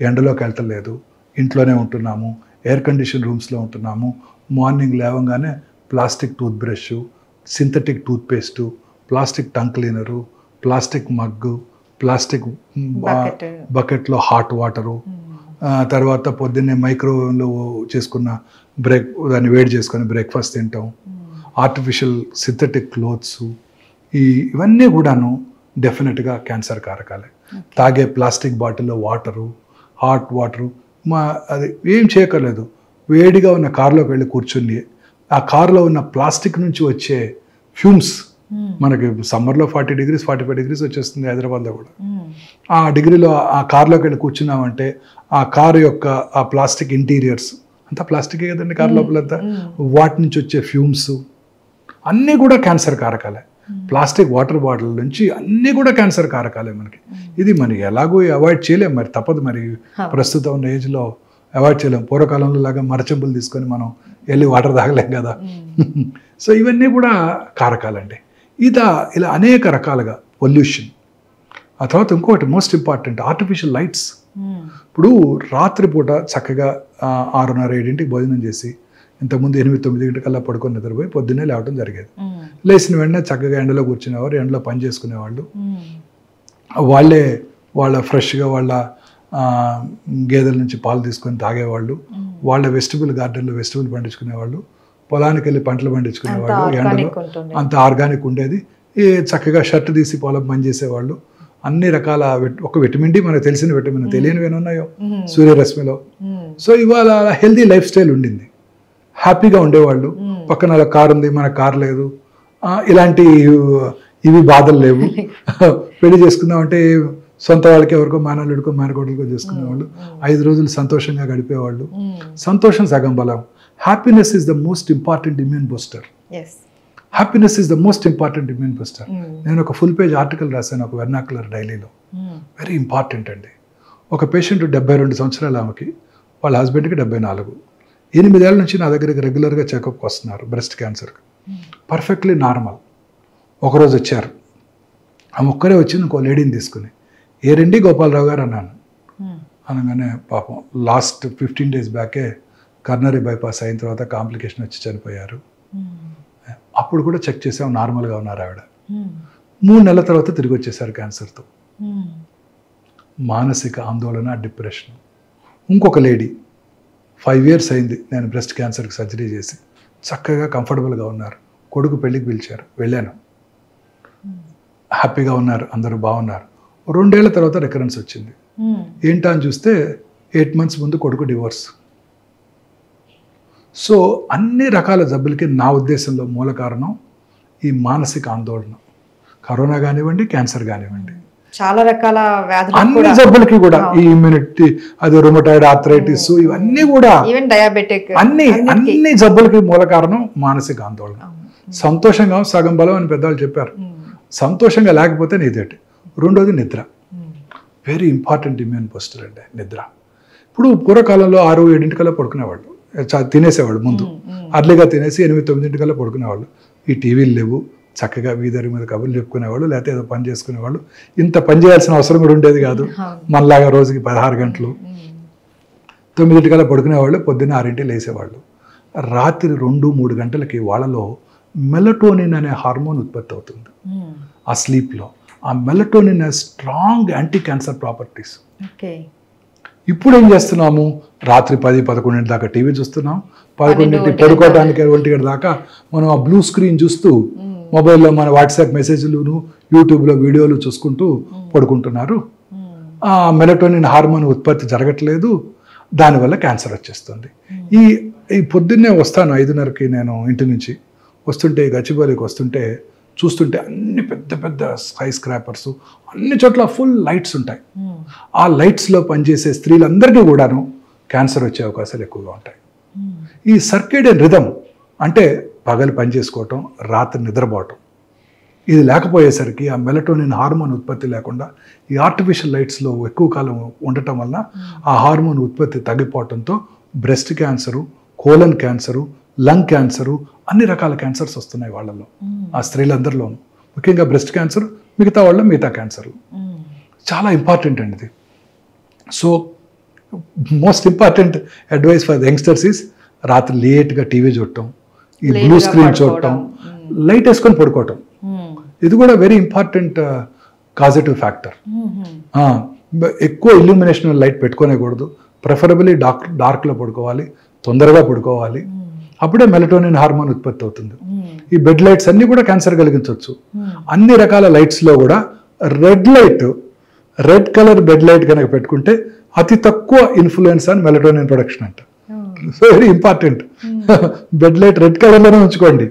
ఎండలోకి వెళ్తలేదు, ఇంట్లోనే ఉంటున్నాము, ఎయిర్ కండిషన్ రూమ్స్లో ఉంటున్నాము. మార్నింగ్ లేవగానే plastic tooth brush, synthetic tooth paste, plastic tongue cleaner, plastic mug, plastic బకెట్లో హాట్ వాటరు, తర్వాత పొద్దున్నే మైక్రోవేవ్లో చేసుకున్న దాన్ని వేడి చేసుకొని బ్రేక్ఫాస్ట్ తింటాం, ఆర్టిఫిషియల్ సింథటిక్ క్లోత్స్, ఇవన్నీ కూడాను డెఫినెట్గా క్యాన్సర్ కారకాలే. తాగే ప్లాస్టిక్ బాటిల్లో వాటరు, హాట్ వాటరు, అది ఏం చేయక్కర్లేదు. వేడిగా ఉన్న కారులోకి వెళ్ళి కూర్చుని ఆ కారులో ఉన్న ప్లాస్టిక్ నుంచి వచ్చే ఫ్యూమ్స్, మనకి సమ్మర్లో 40 degrees 45 degrees వచ్చేస్తుంది హైదరాబాద్లో కూడా. ఆ డిగ్రీలో ఆ కార్లోకి వెళ్ళి కూర్చున్నామంటే ఆ కారు యొక్క ఆ ప్లాస్టిక్ ఇంటీరియర్స్ అంతా ప్లాస్టికే కదండి, కారు లోపలంతా, వాటి నుంచి వచ్చే ఫ్యూమ్స్ అన్నీ కూడా క్యాన్సర్ కారకాలే. ప్లాస్టిక్ వాటర్ బాటిల్ నుంచి అన్నీ కూడా క్యాన్సర్ కారకాలే మనకి. ఇది మనకి ఎలాగో అవాయిడ్ చేయలేం, మరి తప్పదు. మరి ప్రస్తుతం ఉన్న ఏజ్లో అవాయిడ్ చేయలేం. పూర్వకాలంలో లాగా మరచెంబులు తీసుకొని మనం వెళ్ళి వాటర్ తాగలేం కదా. సో ఇవన్నీ కూడా కారకాలండి. ఇలా అనేక రకాలుగా పొల్యూషన్. ఆ తర్వాత ఇంకొకటి మోస్ట్ ఇంపార్టెంట్, ఆర్టిఫిషియల్ లైట్స్. ఇప్పుడు రాత్రిపూట చక్కగా 6:30-7 భోజనం చేసి ఇంతకుముందు 8-9 కల్లా పడుకొని నిద్రపోయి పొద్దున్నే లేవడం జరిగేది. లేచిన వెంటనే చక్కగా ఎండలో కూర్చునేవారు, ఎండలో పని చేసుకునేవాళ్ళు. వాళ్ళ ఫ్రెష్గా వాళ్ళ గేదెల నుంచి పాలు తీసుకొని తాగేవాళ్ళు. వాళ్ళ వెజిటబుల్ గార్డెన్లో వెజిటబుల్ పండించుకునేవాళ్ళు. పొలానికి వెళ్ళి పంటలు పండించుకునేవాళ్ళు. ఎండలో అంత ఆర్గానిక్ ఉండేది. చక్కగా షర్ట్ తీసి పొలం పని చేసేవాళ్ళు. అన్ని రకాల ఒక విటమిన్ డి, మనకు తెలిసిన విటమిన్, తెలియనివి ఏమన్నాయో సూర్యరశ్మిలో. సో ఇవాళ హెల్దీ లైఫ్ స్టైల్ ఉండింది, హ్యాపీగా ఉండేవాళ్ళు. పక్కన అలా కారు ఉంది, మనకు కారు లేదు, ఇలాంటి ఇవి బాధలు లేవు. పెళ్లి చేసుకుందామంటే సొంత వాళ్ళకి ఎవరికో మేనల్లుడికో మేనకోడలకో చేసుకునేవాళ్ళు. 5 రోజులు సంతోషంగా గడిపేవాళ్ళు. సంతోషం సగం బలం. Happiness is the most important immune booster. Happiness is the most important immune booster. నేను ఒక ఫుల్ పేజ్ ఆర్టికల్ రాశాను ఒక వెర్నాక్యులర్ డైలీలో. వెరీ ఇంపార్టెంట్ అండి. ఒక పేషెంట్ 72 సంవత్సరాల ఆమెకి, వాళ్ళ హస్బెండ్కి 74. 8 ఏళ్ళ నుంచి నా దగ్గరికి రెగ్యులర్గా చెకప్కి వస్తున్నారు బ్రెస్ట్ క్యాన్సర్కి. Perfectly normal. ఒకరోజు వచ్చారు, ఆమె ఒక్కరే వచ్చింది ఇంకో లేడీని తీసుకుని. ఏరండి గోపాలరావు గారు అన్నాను. అనగానే పాపం లాస్ట్ 15 days బ్యాకే కర్నరీ బైపాస్ అయిన తర్వాత కాంప్లికేషన్ వచ్చి చనిపోయారు. అప్పుడు కూడా చెక్ చేసాం, నార్మల్గా ఉన్నారు ఆవిడ. 3 నెలల తర్వాత తిరిగి వచ్చేసారు క్యాన్సర్తో. మానసిక ఆందోళన, డిప్రెషన్. ఇంకొక లేడీ 5 years అయింది నేను బ్రెస్ట్ క్యాన్సర్కి సర్జరీ చేసి, చక్కగా కంఫర్టబుల్గా ఉన్నారు. కొడుకు పెళ్ళికి పిలిచారు, వెళ్ళాను. హ్యాపీగా ఉన్నారు, అందరూ బాగున్నారు. 2 ఏళ్ల తర్వాత రికరెన్స్ వచ్చింది. ఏంటా అని చూస్తే 8 months ముందు కొడుకు డివోర్స్. సో అన్ని రకాల జబ్బులకి నా ఉద్దేశంలో మూల కారణం ఈ మానసిక ఆందోళన. కరోనా కానివ్వండి, క్యాన్సర్ కానివ్వండి. చాలా రకాల వ్యాధులు అన్ని జబ్బులకి కూడా ఈ ఇమ్యూనిటీ, అది రొమటాయిడ్ ఆర్థరైటిస్, ఇవన్నీ కూడా ఈవెన్ డయాబెటిక్ అన్ని జబ్బులకి మూల కారణం మానసిక ఆందోళన. సంతోషంగా సగం బలం అని పెద్దవాళ్ళు చెప్పారు. సంతోషంగా లేకపోతే నీదేటి. రెండోది నిద్ర, వెరీ ఇంపార్టెంట్ ఇమ్యూన్ బూస్టర్ అండి నిద్ర. ఇప్పుడు పూర్వకాలంలో 6-7 పడుకునేవాళ్ళు, తినేసేవాళ్ళు. ముందు అర్లీగా తినేసి 8-9 పడుకునేవాళ్ళు. ఈ టీవీలు లేవు, చక్కగా వీధరి మీద కబుర్లు చెప్పుకునేవాళ్ళు, లేకపోతే ఏదో పని చేసుకునేవాళ్ళు. ఇంత పని చేయాల్సిన అవసరం కూడా ఉండేది కాదు. మనలాగా రోజుకి 16 గంటలు. 9 పడుకునేవాళ్ళు, పొద్దున్న 6 లేసేవాళ్ళు. రాత్రి 2-3 గంటలకి వాళ్ళలో మెలటోనిన్ అనే హార్మోన్ ఉత్పత్తి అవుతుంది ఆ స్లీప్లో. ఆ melatonin strong anti cancer properties. ఇప్పుడు ఏం చేస్తున్నాము, రాత్రి 10-11 దాకా టీవీ చూస్తున్నాం, 11 పడుకోవడానికి 1 దాకా మనం ఆ బ్లూ స్క్రీన్ చూస్తూ మొబైల్లో మన వాట్సాప్ మెసేజ్లు, యూట్యూబ్లో వీడియోలు చూసుకుంటూ పడుకుంటున్నారు. ఆ మెలటోనిన్ హార్మోన్ ఉత్పత్తి జరగట్లేదు, దానివల్ల క్యాన్సర్ వచ్చేస్తుంది. ఈ పొద్దున్నే వస్తాను 5:30కి నేను ఇంటి నుంచి వస్తుంటే, గచ్చిబౌలికి వస్తుంటే చూస్తుంటే అన్ని పెద్ద పెద్ద స్కై స్క్రాపర్స్, అన్ని చోట్ల ఫుల్ లైట్స్ ఉంటాయి. ఆ లైట్స్లో పనిచేసే స్త్రీలందరికీ కూడాను క్యాన్సర్ వచ్చే అవకాశాలు ఎక్కువగా ఉంటాయి. ఈ సర్కేడియన్ రిథమ్ అంటే పగలు పని చేసుకోవటం, రాత్రి నిద్రపోవటం, ఇది లేకపోయేసరికి ఆ మెలటోనిన్ హార్మోన్ ఉత్పత్తి లేకుండా ఈ ఆర్టిఫిషియల్ లైట్స్లో ఎక్కువ కాలం ఉండటం వల్ల ఆ హార్మోన్ ఉత్పత్తి తగ్గిపోవడంతో breast cancer, colon cancer, lung cancer, అన్ని రకాల క్యాన్సర్స్ వస్తున్నాయి వాళ్ళలో, ఆ స్త్రీలందరిలోనూ. ముఖ్యంగా బ్రెస్ట్ క్యాన్సర్, మిగతా వాళ్ళ మిగతా క్యాన్సర్లు. చాలా ఇంపార్టెంట్ అండి ఇది. So most important advice for the youngsters is రాత్రి లేట్గా టీవీ చూడటం, ఈ బ్లూ స్క్రీన్ చూడటం, లైట్ వేసుకొని పడుకోవటం. ఇది కూడా వెరీ ఇంపార్టెంట్ కాజిటివ్ ఫ్యాక్టర్. ఎక్కువ ఇల్యూమినేషన్ లైట్ పెట్టుకోనేకూడదు, ప్రిఫరబుల్లీ డార్క్లో పడుకోవాలి, తొందరగా పడుకోవాలి. అప్పుడే మెలటోనిన్ హార్మోన్ ఉత్పత్తి అవుతుంది. ఈ బెడ్ లైట్స్ అన్నీ కూడా క్యాన్సర్ కలిగించవచ్చు. అన్ని రకాల లైట్స్లో కూడా రెడ్ కలర్ బెడ్ లైట్ కనుక పెట్టుకుంటే అతి తక్కువ ఇన్ఫ్లుయెన్స్ ఆన్ మెలటోనిన్ ప్రొడక్షన్ అంట. So very important. Bed light red కలర్లోనే ఉంచుకోండి,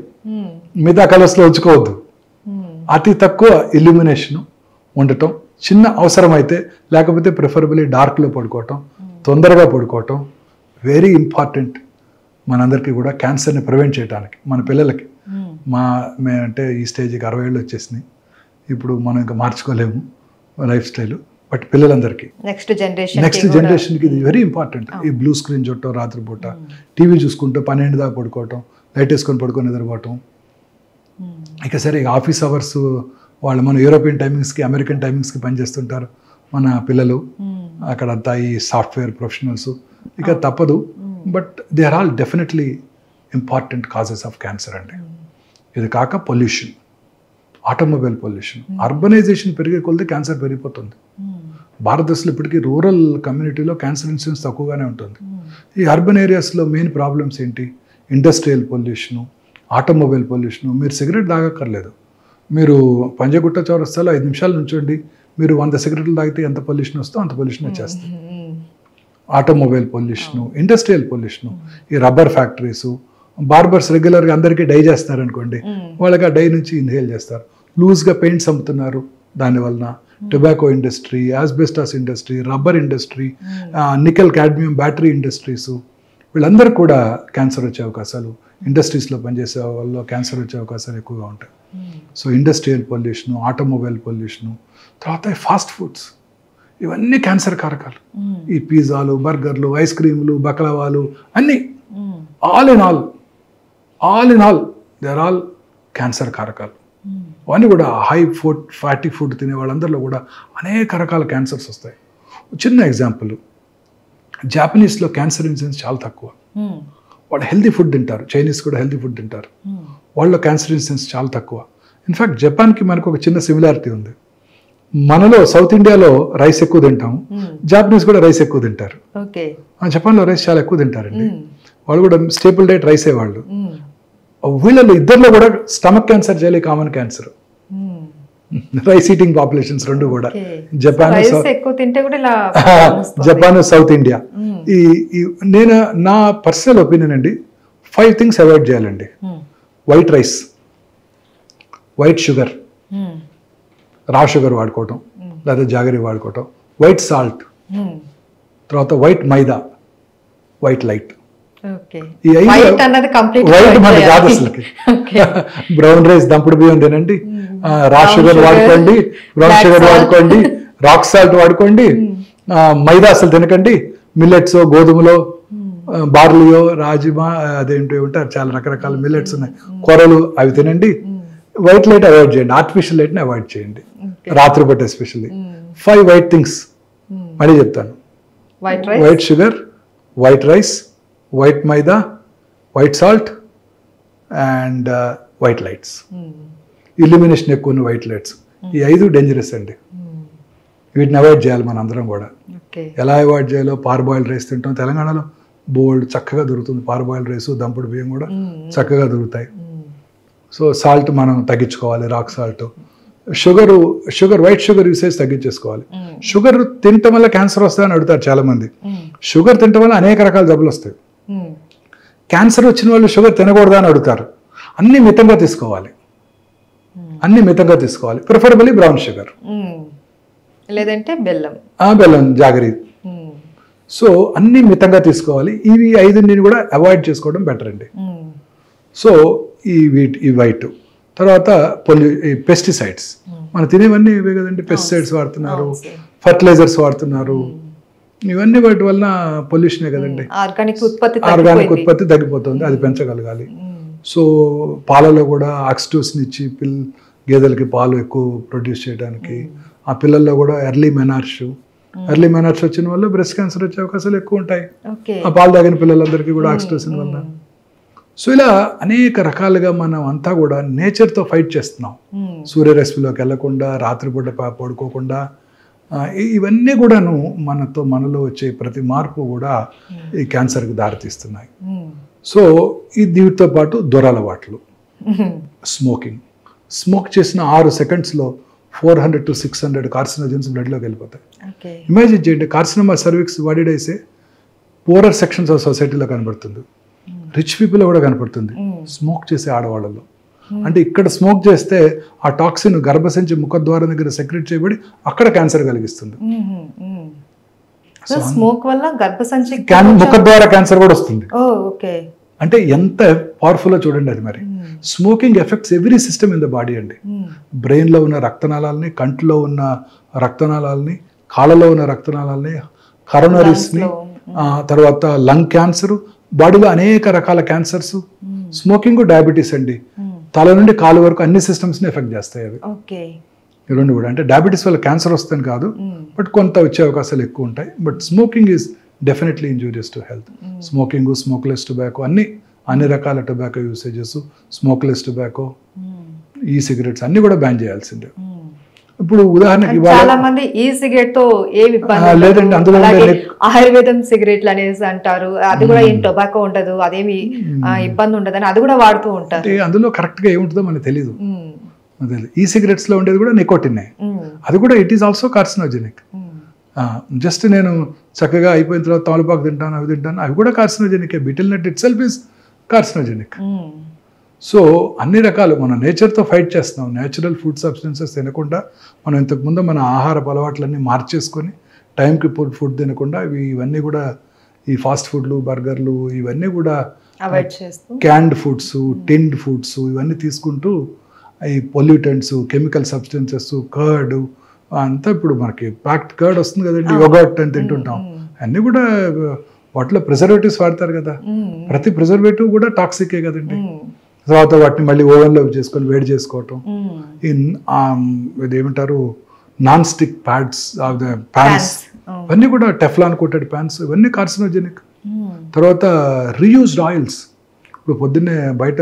మిగతా కలర్స్లో ఉంచుకోవద్దు. అతి తక్కువ ఇల్యూమినేషన్ ఉండటం, చిన్న అవసరమైతే, లేకపోతే ప్రిఫరబుల్లీ డార్క్లో పడుకోవటం, తొందరగా పడుకోవటం వెరీ ఇంపార్టెంట్ మనందరికీ కూడా క్యాన్సర్ని ప్రివెంట్ చేయడానికి. మన పిల్లలకి అంటే ఈ స్టేజ్కి 60 ఏళ్ళు వచ్చేసినాయి, ఇప్పుడు మనం ఇంకా మార్చుకోలేము లైఫ్ స్టైల్. బట్ పిల్లలందరికీ నెక్స్ట్ జనరేషన్కి ఇది వెరీ ఇంపార్టెంట్. ఈ బ్లూ స్క్రీన్ చూడటం, రాత్రిపూట టీవీ చూసుకుంటూ 12 దాకా పడుకోవటం, లైట్ వేసుకొని పడుకొని నిద్రపోవటం. ఇక సరే, ఇక ఆఫీస్ అవర్స్ వాళ్ళు మన యూరోపియన్ టైమింగ్స్కి, అమెరికన్ టైమింగ్స్కి పనిచేస్తుంటారు మన పిల్లలు. అక్కడంతా ఈ సాఫ్ట్వేర్ ప్రొఫెషనల్స్, ఇక తప్పదు. But they are all definitely important causes of cancer అండి. ఇది కాక పొల్యూషన్, ఆటోమొబైల్ పొల్యూషన్, అర్బనైజేషన్ పెరిగే కొలది క్యాన్సర్ పెరిగిపోతుంది. భారతదేశంలో ఇప్పటికీ రూరల్ కమ్యూనిటీలో క్యాన్సర్ ఇన్సిడెన్స్ తక్కువగానే ఉంటుంది. ఈ అర్బన్ ఏరియాస్లో మెయిన్ ప్రాబ్లమ్స్ ఏంటి? Industrial pollution, automobile pollution. మీరు సిగరెట్ తాగక్కర్లేదు, మీరు పంజగుట్ట చౌరస్తాలో 5 నిమిషాలు నుంచోండి, మీరు 100 సిగరెట్లు తాగితే ఎంత పొల్యూషన్ వస్తుందో అంత పొల్యూషన్ వచ్చేస్తుంది. ఆటోమొబైల్ పొల్యూషను, ఇండస్ట్రియల్ పొల్యూషను, ఈ రబ్బర్ ఫ్యాక్టరీసు, బార్బర్స్ రెగ్యులర్గా అందరికీ డై చేస్తున్నారు అనుకోండి, వాళ్ళకి ఆ డై నుంచి ఇన్హేల్ చేస్తారు. లూజ్గా పెయింట్స్ అమ్ముతున్నారు, దానివలన tobacco industry, asbestos industry, rubber industry, nickel cadmium battery industries, వీళ్ళందరూ కూడా క్యాన్సర్ వచ్చే అవకాశాలు, ఇండస్ట్రీస్లో పనిచేసే వాళ్ళు క్యాన్సర్ వచ్చే అవకాశాలు ఎక్కువగా ఉంటాయి. So industrial pollution, automobile pollution, తర్వాత ఫాస్ట్ ఫుడ్స్, ఇవన్నీ క్యాన్సర్ కారకాలు. ఈ పిజ్జాలు, బర్గర్లు, ఐస్ క్రీములు, బక్లవాలు అన్నీ all in all they are all cancer కారకాలు. అవన్నీ కూడా హై ఫుడ్, ఫ్యాటీ ఫుడ్ తినే వాళ్ళందరిలో కూడా అనేక రకాల క్యాన్సర్స్ వస్తాయి. చిన్న ఎగ్జాంపుల్, జాపనీస్లో క్యాన్సర్ ఇన్సిడెన్స్ చాలా తక్కువ. వాళ్ళు హెల్తీ ఫుడ్ తింటారు, చైనీస్ కూడా హెల్తీ ఫుడ్ తింటారు, వాళ్ళలో క్యాన్సర్ ఇన్సిడెన్స్ చాలా తక్కువ. ఇన్ఫ్యాక్ట్ జపాన్కి మనకు ఒక చిన్న సిమిలారిటీ ఉంది. మనలో సౌత్ ఇండియాలో రైస్ ఎక్కువ తింటాము, జాపనీస్ కూడా రైస్ ఎక్కువ తింటారు. జపాన్లో రైస్ చాలా ఎక్కువ తింటారండి, వాళ్ళు కూడా స్టేపుల్ డైట్ రైసే వాళ్ళు. వీళ్ళలో ఇద్దరిలో కూడా స్టమక్ క్యాన్సర్ చాలా common cancer. Rice eating populations రెండు కూడా, జపాన్, సౌత్ ఇండియా. నేను నా పర్సనల్ ఒపీనియన్ అండి, 5 థింగ్స్ అవాయిడ్ చేయాలండి. వైట్ రైస్, వైట్ షుగర్, రా షుగర్ వాడుకోవటం, లేదా జాగరీ వాడుకోవటం, వైట్ సాల్ట్, తర్వాత వైట్ మైదా, వైట్ లైట్. ఈ వైట్ అన్నది కంప్లీట్ వైట్ మనకి కాదు అసలుకి. బ్రౌన్ రైస్, దంపుడు బియ్యం తినండి, రా షుగర్ వాడుకోండి, బ్రౌన్ షుగర్ వాడుకోండి, రాక్ సాల్ట్ వాడుకోండి, మైదా అసలు తినకండి, మిల్లెట్స్, గోధుమలో, బార్లియో, రాజ్మా, అదేంటి ఉంటారు చాలా రకరకాల మిల్లెట్స్ ఉన్నాయి, కొరలు, అవి తినండి. వైట్ లైట్ అవాయిడ్ చేయండి, ఆర్టిఫిషియల్ లైట్ని అవాయిడ్ చేయండి రాత్రిపూట ఎస్పెషల్లీ. 5 వైట్ థింగ్స్ మళ్ళీ చెప్తాను: white sugar, white rice, white maida, white salt and white lights. Illumination ఎక్కువ ఉన్న వైట్ లైట్స్. ఈ 5 డేంజరస్ అండి, వీటిని అవాయిడ్ చేయాలి మన అందరం కూడా. ఎలా అవాయిడ్ చేయాలో, పార్బాయిల్డ్ రైస్ తింటాం, తెలంగాణలో బోల్డ్ చక్కగా దొరుకుతుంది పార్బాయిల్డ్ రైస్, దంపుడు బియ్యం కూడా చక్కగా దొరుకుతాయి. సో సాల్ట్ మనం తగ్గించుకోవాలి, rock salt. Sugar white sugar usage తగ్గించేసుకోవాలి. షుగర్ తినటం వల్ల క్యాన్సర్ వస్తుందని అడుగుతారు చాలా మంది. షుగర్ తినటం వల్ల అనేక రకాల జబ్బులు వస్తాయి. క్యాన్సర్ వచ్చిన వాళ్ళు షుగర్ తినకూడదా అని అడుగుతారు. అన్ని మితంగా తీసుకోవాలి, అన్ని మితంగా తీసుకోవాలి. ప్రిఫరబుల్లీ బ్రౌన్ షుగర్, లేదంటే బెల్లం, బెల్లం, జాగరీ. సో అన్ని మితంగా తీసుకోవాలి. ఇవి 5 కూడా అవాయిడ్ చేసుకోవడం బెటర్ అండి. సో ఈ వైట్ తర్వాత ఈ పెస్టిసైడ్స్, మనం తినేవన్నీ ఇవే కదండి. పెస్టిసైడ్స్ వాడుతున్నారు, ఫర్టిలైజర్స్ వాడుతున్నారు, ఇవన్నీ వాటి వలన పొల్యూషనే కదండి. ఆర్గానిక్ ఉత్పత్తి తగ్గిపోతుంది, అది పెంచగలగాలి. సో పాలలో కూడా ఆక్సిటోసిన్ ఇచ్చి గేదెలకి పాలు ఎక్కువ ప్రొడ్యూస్ చేయడానికి, ఆ పిల్లల్లో కూడా ఎర్లీ మెనార్ష్ వచ్చిన వల్ల బ్రెస్ట్ క్యాన్సర్ వచ్చే అవకాశాలు ఎక్కువ ఉంటాయి, ఆ పాలు తాగిన పిల్లలందరికీ కూడా ఆక్సిటోసిన్ వల్ల. సో ఇలా అనేక రకాలుగా మనం అంతా కూడా నేచర్తో ఫైట్ చేస్తున్నాం. సూర్యరశ్మిలోకి వెళ్లకుండా, రాత్రిపూట పడుకోకుండా, ఇవన్నీ కూడాను మనలో వచ్చే ప్రతి మార్పు కూడా ఈ క్యాన్సర్కి దారితీస్తున్నాయి. సో దీనితో పాటు దురలవాట్లు, స్మోక్ చేసిన 6 సెకండ్స్లో 400 to 600 కార్సినోజన్స్ బ్లడ్లోకి వెళ్ళిపోతాయి. ఇమాజిన్ చేయండి, కార్సినోమా సర్విక్స్ వాడిడైసే పూరర్ సెక్షన్స్ ఆఫ్ సొసైటీలో కనబడుతుంది, రిచ్ పీపుల్ కూడా కనపడుతుంది, స్మోక్ చేసే ఆడవాళ్ళలో. అంటే ఇక్కడ స్మోక్ చేస్తే ఆ టాక్సిన్ గర్భసంచి ముఖద్వారం దగ్గర సెక్రెట్ చేయబడి అక్కడ క్యాన్సర్ కలిగిస్తుంది. స్మోక్ వల్ల గర్భసంచి ముఖద్వార క్యాన్సర్ కూడా వస్తుంది. అంటే ఎంత పవర్ఫుల్ చూడండి అది. మరి smoking effects every system in the body అండి. బ్రెయిన్లో ఉన్న రక్తనాళాలని, కంట్లో ఉన్న రక్తనాళాలని, కాళ్ళలో ఉన్న రక్తనాళాలని, కరోనరీస్ని, తర్వాత లంగ్ క్యాన్సర్, బాడీలో అనేక రకాల క్యాన్సర్స్. స్మోకింగ్, డయాబెటీస్ అండి, తల నుండి కాలు వరకు అన్ని సిస్టమ్స్ని ఎఫెక్ట్ చేస్తాయి అవి. ఈ రెండు కూడా. అంటే డయాబెటీస్ వల్ల క్యాన్సర్ వస్తుంది కాదు, బట్ కొంత వచ్చే అవకాశాలు ఎక్కువ ఉంటాయి. But smoking is definitely injurious to health. Smoking, smokeless tobacco, అన్ని రకాల టొబాకో యూసేజెస్, స్మోక్లెస్ టొబాకో, ఈ సిగరెట్స్ అన్ని కూడా బ్యాన్ చేయాల్సిందే. ఇప్పుడు ఉదాహరణకి చాలా మంది ఈ సిగరెట్ తో ఏమి ఇబ్బంది లేదండి, అందులో ఆయుర్వేదం సిగరెట్లు అనేసి అంటారు, అది కూడా ఏం టొబాకో ఉండదు, అదేమి ఇబ్బంది ఉండదని అది కూడా వాడుతూ ఉంటారు. అందులో కరెక్ట్ గా ఏముంటుందో మనకు తెలియదు. ఈ సిగరెట్స్ లో ఉండేది కూడా నికోటిన్, అది కూడా it is also carcinogenic. Just నేను చక్కగా అయిపోయిన తర్వాత తమలపాకు తింటాను, అవి తింటాను, అవి కూడా carcinogenic. Betel nut itself is carcinogenic. So అన్ని రకాలు మనం నేచర్తో ఫైట్ చేస్తున్నాం. నేచురల్ ఫుడ్ సబ్స్టెన్సెస్ తినకుండా మనం ఇంతకుముందు మన ఆహారపు అలవాట్లన్నీ మార్చేసుకొని టైంకి ఫుడ్ తినకుండా ఇవన్నీ కూడా ఈ ఫాస్ట్ ఫుడ్లు, బర్గర్లు, ఇవన్నీ కూడా క్యాన్డ్ ఫుడ్స్, టిన్డ్ ఫుడ్స్, ఇవన్నీ తీసుకుంటూ ఈ పొల్యూటెంట్స్, కెమికల్ సబ్స్టెన్సెస్, కర్డ్ అంతా ఇప్పుడు మనకి ప్యాక్డ్ కర్డ్ వస్తుంది కదండి, యోగర్ట్ అని తింటుంటాం. అన్నీ కూడా వాటిలో ప్రిజర్వేటివ్స్ వాడతారు కదా. ప్రతి ప్రిజర్వేటివ్ కూడా టాక్సికే కదండి. తర్వాత వాటిని మళ్ళీ ఓవెన్లో చేసుకొని వేడి చేసుకోవటం, ఇదేమంటారు నాన్ స్టిక్ ప్యాన్స్, ఇవన్నీ కూడా టెఫ్లాన్ కోటెడ్ ప్యాన్స్, ఇవన్నీ కార్సినోజెనిక్. తర్వాత రీయూజ్డ్ ఆయిల్స్, ఇప్పుడు పొద్దున్నే బయట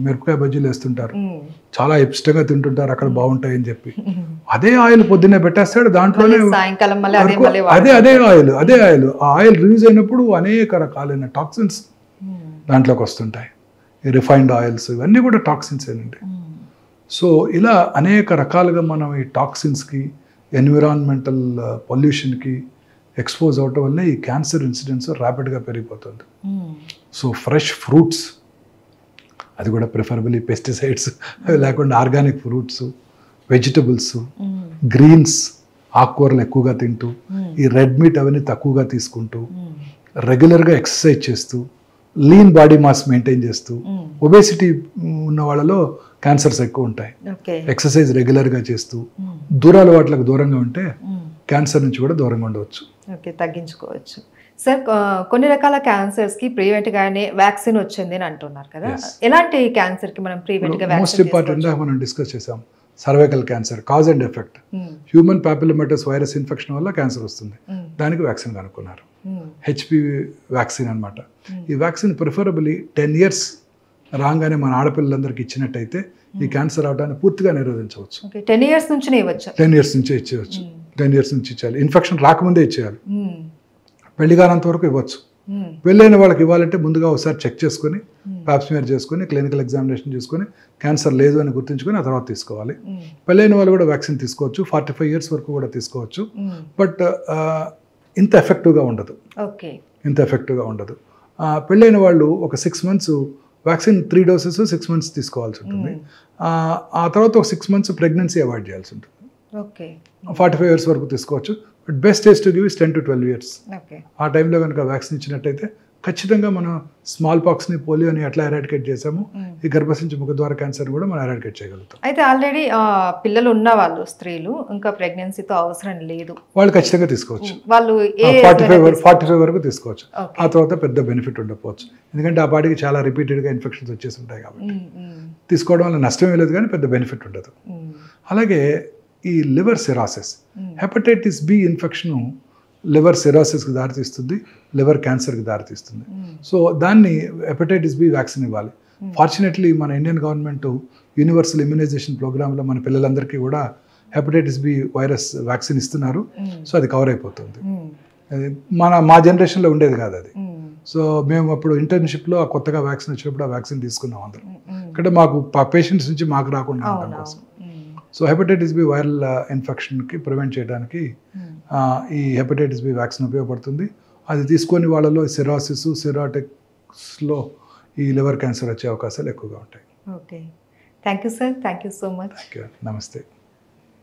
మిరపకాయ బజ్జీలు వేస్తుంటారు, చాలా ఇష్టంగా తింటుంటారు అక్కడ బాగుంటాయని చెప్పి. అదే ఆయిల్ పొద్దున్నే పెట్టేస్తాడు, దాంట్లోనే అదే ఆయిల్ ఆ ఆయిల్ రిలీజ్ అయినప్పుడు అనేక రకాలైన టాక్సిన్స్ దాంట్లోకి వస్తుంటాయి. ఈ రిఫైన్డ్ ఆయిల్స్, ఇవన్నీ కూడా టాక్సిన్స్ ఏనండి. సో ఇలా అనేక రకాలుగా మనం ఈ టాక్సిన్స్కి, ఎన్విరాన్మెంటల్ పొల్యూషన్కి ఎక్స్పోజ్ అవటం వల్ల ఈ క్యాన్సర్ ఇన్సిడెన్స్ ర్యాపిడ్గా పెరిగిపోతుంది. సో ఫ్రెష్ ఫ్రూట్స్, అది కూడా ప్రిఫరబుల్లీ పెస్టిసైడ్స్ లేకుండా ఆర్గానిక్ ఫ్రూట్స్, వెజిటబుల్స్, గ్రీన్స్, ఆకుకూరలు ఎక్కువగా తింటూ ఈ రెడ్ మీట్ అవన్నీ తక్కువగా తీసుకుంటూ రెగ్యులర్గా ఎక్సర్సైజ్ చేస్తూ లీన్ బాడీ మాస్ మెయింటైన్ చేస్తూ ఒబేసిటీ ఉన్న వాళ్ళలో క్యాన్సర్స్ ఎక్కువ ఉంటాయి. ఎక్సర్సైజ్ రెగ్యులర్గా చేస్తూ అలవాట్లకు దూరంగా ఉంటే క్యాన్సర్ నుంచి కూడా దూరంగా ఉండవచ్చు. తగ్గించుకోవచ్చు. సార్, కొన్ని రకాల క్యాన్సర్స్కి ప్రివెంట్గానే వ్యాక్సిన్ వచ్చింది అని అంటున్నారు కదా, ఎలాంటి క్యాన్సర్కి మనం ప్రివెంట్గా మోస్ట్ ఇంపార్టెంట్గా మనం డిస్కస్ చేసాం cervical cancer cause and effect. Human papillomatous virus infection వల్ల క్యాన్సర్ వస్తుంది, దానికి వ్యాక్సిన్ కనుక్కున్నారు. హెచ్పివి వ్యాక్సిన్ అనమాట. ఈ వ్యాక్సిన్ ప్రిఫరబుల్లీ 10 years రాగానే మన ఆడపిల్లలందరికీ ఇచ్చినట్టయితే ఈ క్యాన్సర్ అవడాన్ని పూర్తిగా నిరోధించవచ్చు. 10 years నుంచి 10 years నుంచే ఇచ్చేయచ్చు. 10 years నుంచి ఇచ్చేయాలి. ఇన్ఫెక్షన్ రాకముందే ఇచ్చేయాలి. పెళ్లి కానంత వరకు ఇవ్వచ్చు. పెళ్ళైన వాళ్ళకి ఇవ్వాలంటే ముందుగా ఒకసారి చెక్ చేసుకొని పాప్స్మియర్ చేసుకొని క్లినికల్ ఎగ్జామినేషన్ చేసుకొని క్యాన్సర్ లేదు అని గుర్తుంచుకొని ఆ తర్వాత తీసుకోవాలి. పెళ్ళైన వాళ్ళు కూడా వ్యాక్సిన్ తీసుకోవచ్చు. 45 years వరకు కూడా తీసుకోవచ్చు. బట్ ఇంత ఎఫెక్టివ్గా ఉండదు. పెళ్ళైన వాళ్ళు ఒక 6 months వ్యాక్సిన్ 3 doses 6 months తీసుకోవాల్సి ఉంటుంది. ఆ తర్వాత ఒక 6 months ప్రెగ్నెన్సీ అవాయిడ్ చేయాల్సి ఉంటుంది. 45 years వరకు తీసుకోవచ్చు. But best age to give is 10 to 12 years. ఆ టైంలో కనుక వ్యాక్సిన్ ఇచ్చినట్టయితే ఖచ్చితంగా మనం స్మాల్ పాక్స్ని పోలియోని ఎట్లా ఎరాడికేట్ చేసాము ఈ గర్భసించు ముఖద్వార క్యాన్సర్ కూడా మనం ఎరాడికేట్ చేయగలుగుతాం. అయితే ఆల్రెడీ పిల్లలు ఉన్న వాళ్ళు స్త్రీలు ఇంకా ప్రెగ్నెన్సీతో అవసరం లేదు వాళ్ళు ఖచ్చితంగా తీసుకోవచ్చు. వాళ్ళు 45 వరకు తీసుకోవచ్చు. ఆ తర్వాత పెద్ద బెనిఫిట్ ఉండకపోవచ్చు, ఎందుకంటే ఆ పాటికి చాలా రిపీటెడ్గా ఇన్ఫెక్షన్స్ వచ్చేసి ఉంటాయి కాబట్టి. తీసుకోవడం వల్ల నష్టమే లేదు కానీ పెద్ద బెనిఫిట్ ఉండదు. అలాగే ఈ liver cirrhosis, hepatitis B infection liver సిరాసిస్కి దారితీస్తుంది, లివర్ క్యాన్సర్కి దారితీస్తుంది. సో దాన్ని హెపటైటిస్ బి వ్యాక్సిన్ ఇవ్వాలి. ఫార్చునేట్లీ మన ఇండియన్ గవర్నమెంట్ యూనివర్సల్ ఇమ్యునైజేషన్ ప్రోగ్రాంలో మన పిల్లలందరికీ కూడా హెపటైటిస్ బి వైరస్ వ్యాక్సిన్ ఇస్తున్నారు. సో అది కవర్ అయిపోతుంది. మా జనరేషన్లో ఉండేది కాదు అది. సో మేము అప్పుడు ఇంటర్న్షిప్లో కొత్తగా వ్యాక్సిన్ వచ్చినప్పుడు ఆ వ్యాక్సిన్ తీసుకున్నాం అందరం. అంటే మాకు పేషెంట్స్ నుంచి మాకు రాకుండా ఉండడం కోసం. సో హెపటైటిస్ బి వైరల్ ఇన్ఫెక్షన్కి ప్రివెంట్ చేయడానికి ఈ హెపటైటిస్ బి వ్యాక్సిన్ ఉపయోగపడుతుంది. అది తీసుకొని వాళ్ళలో సిరాసిస్, సిరాటిక్స్లో ఈ లివర్ క్యాన్సర్ వచ్చే అవకాశాలు ఎక్కువగా ఉంటాయి. Okay, thank you sir. Thank you so much. నమస్తే.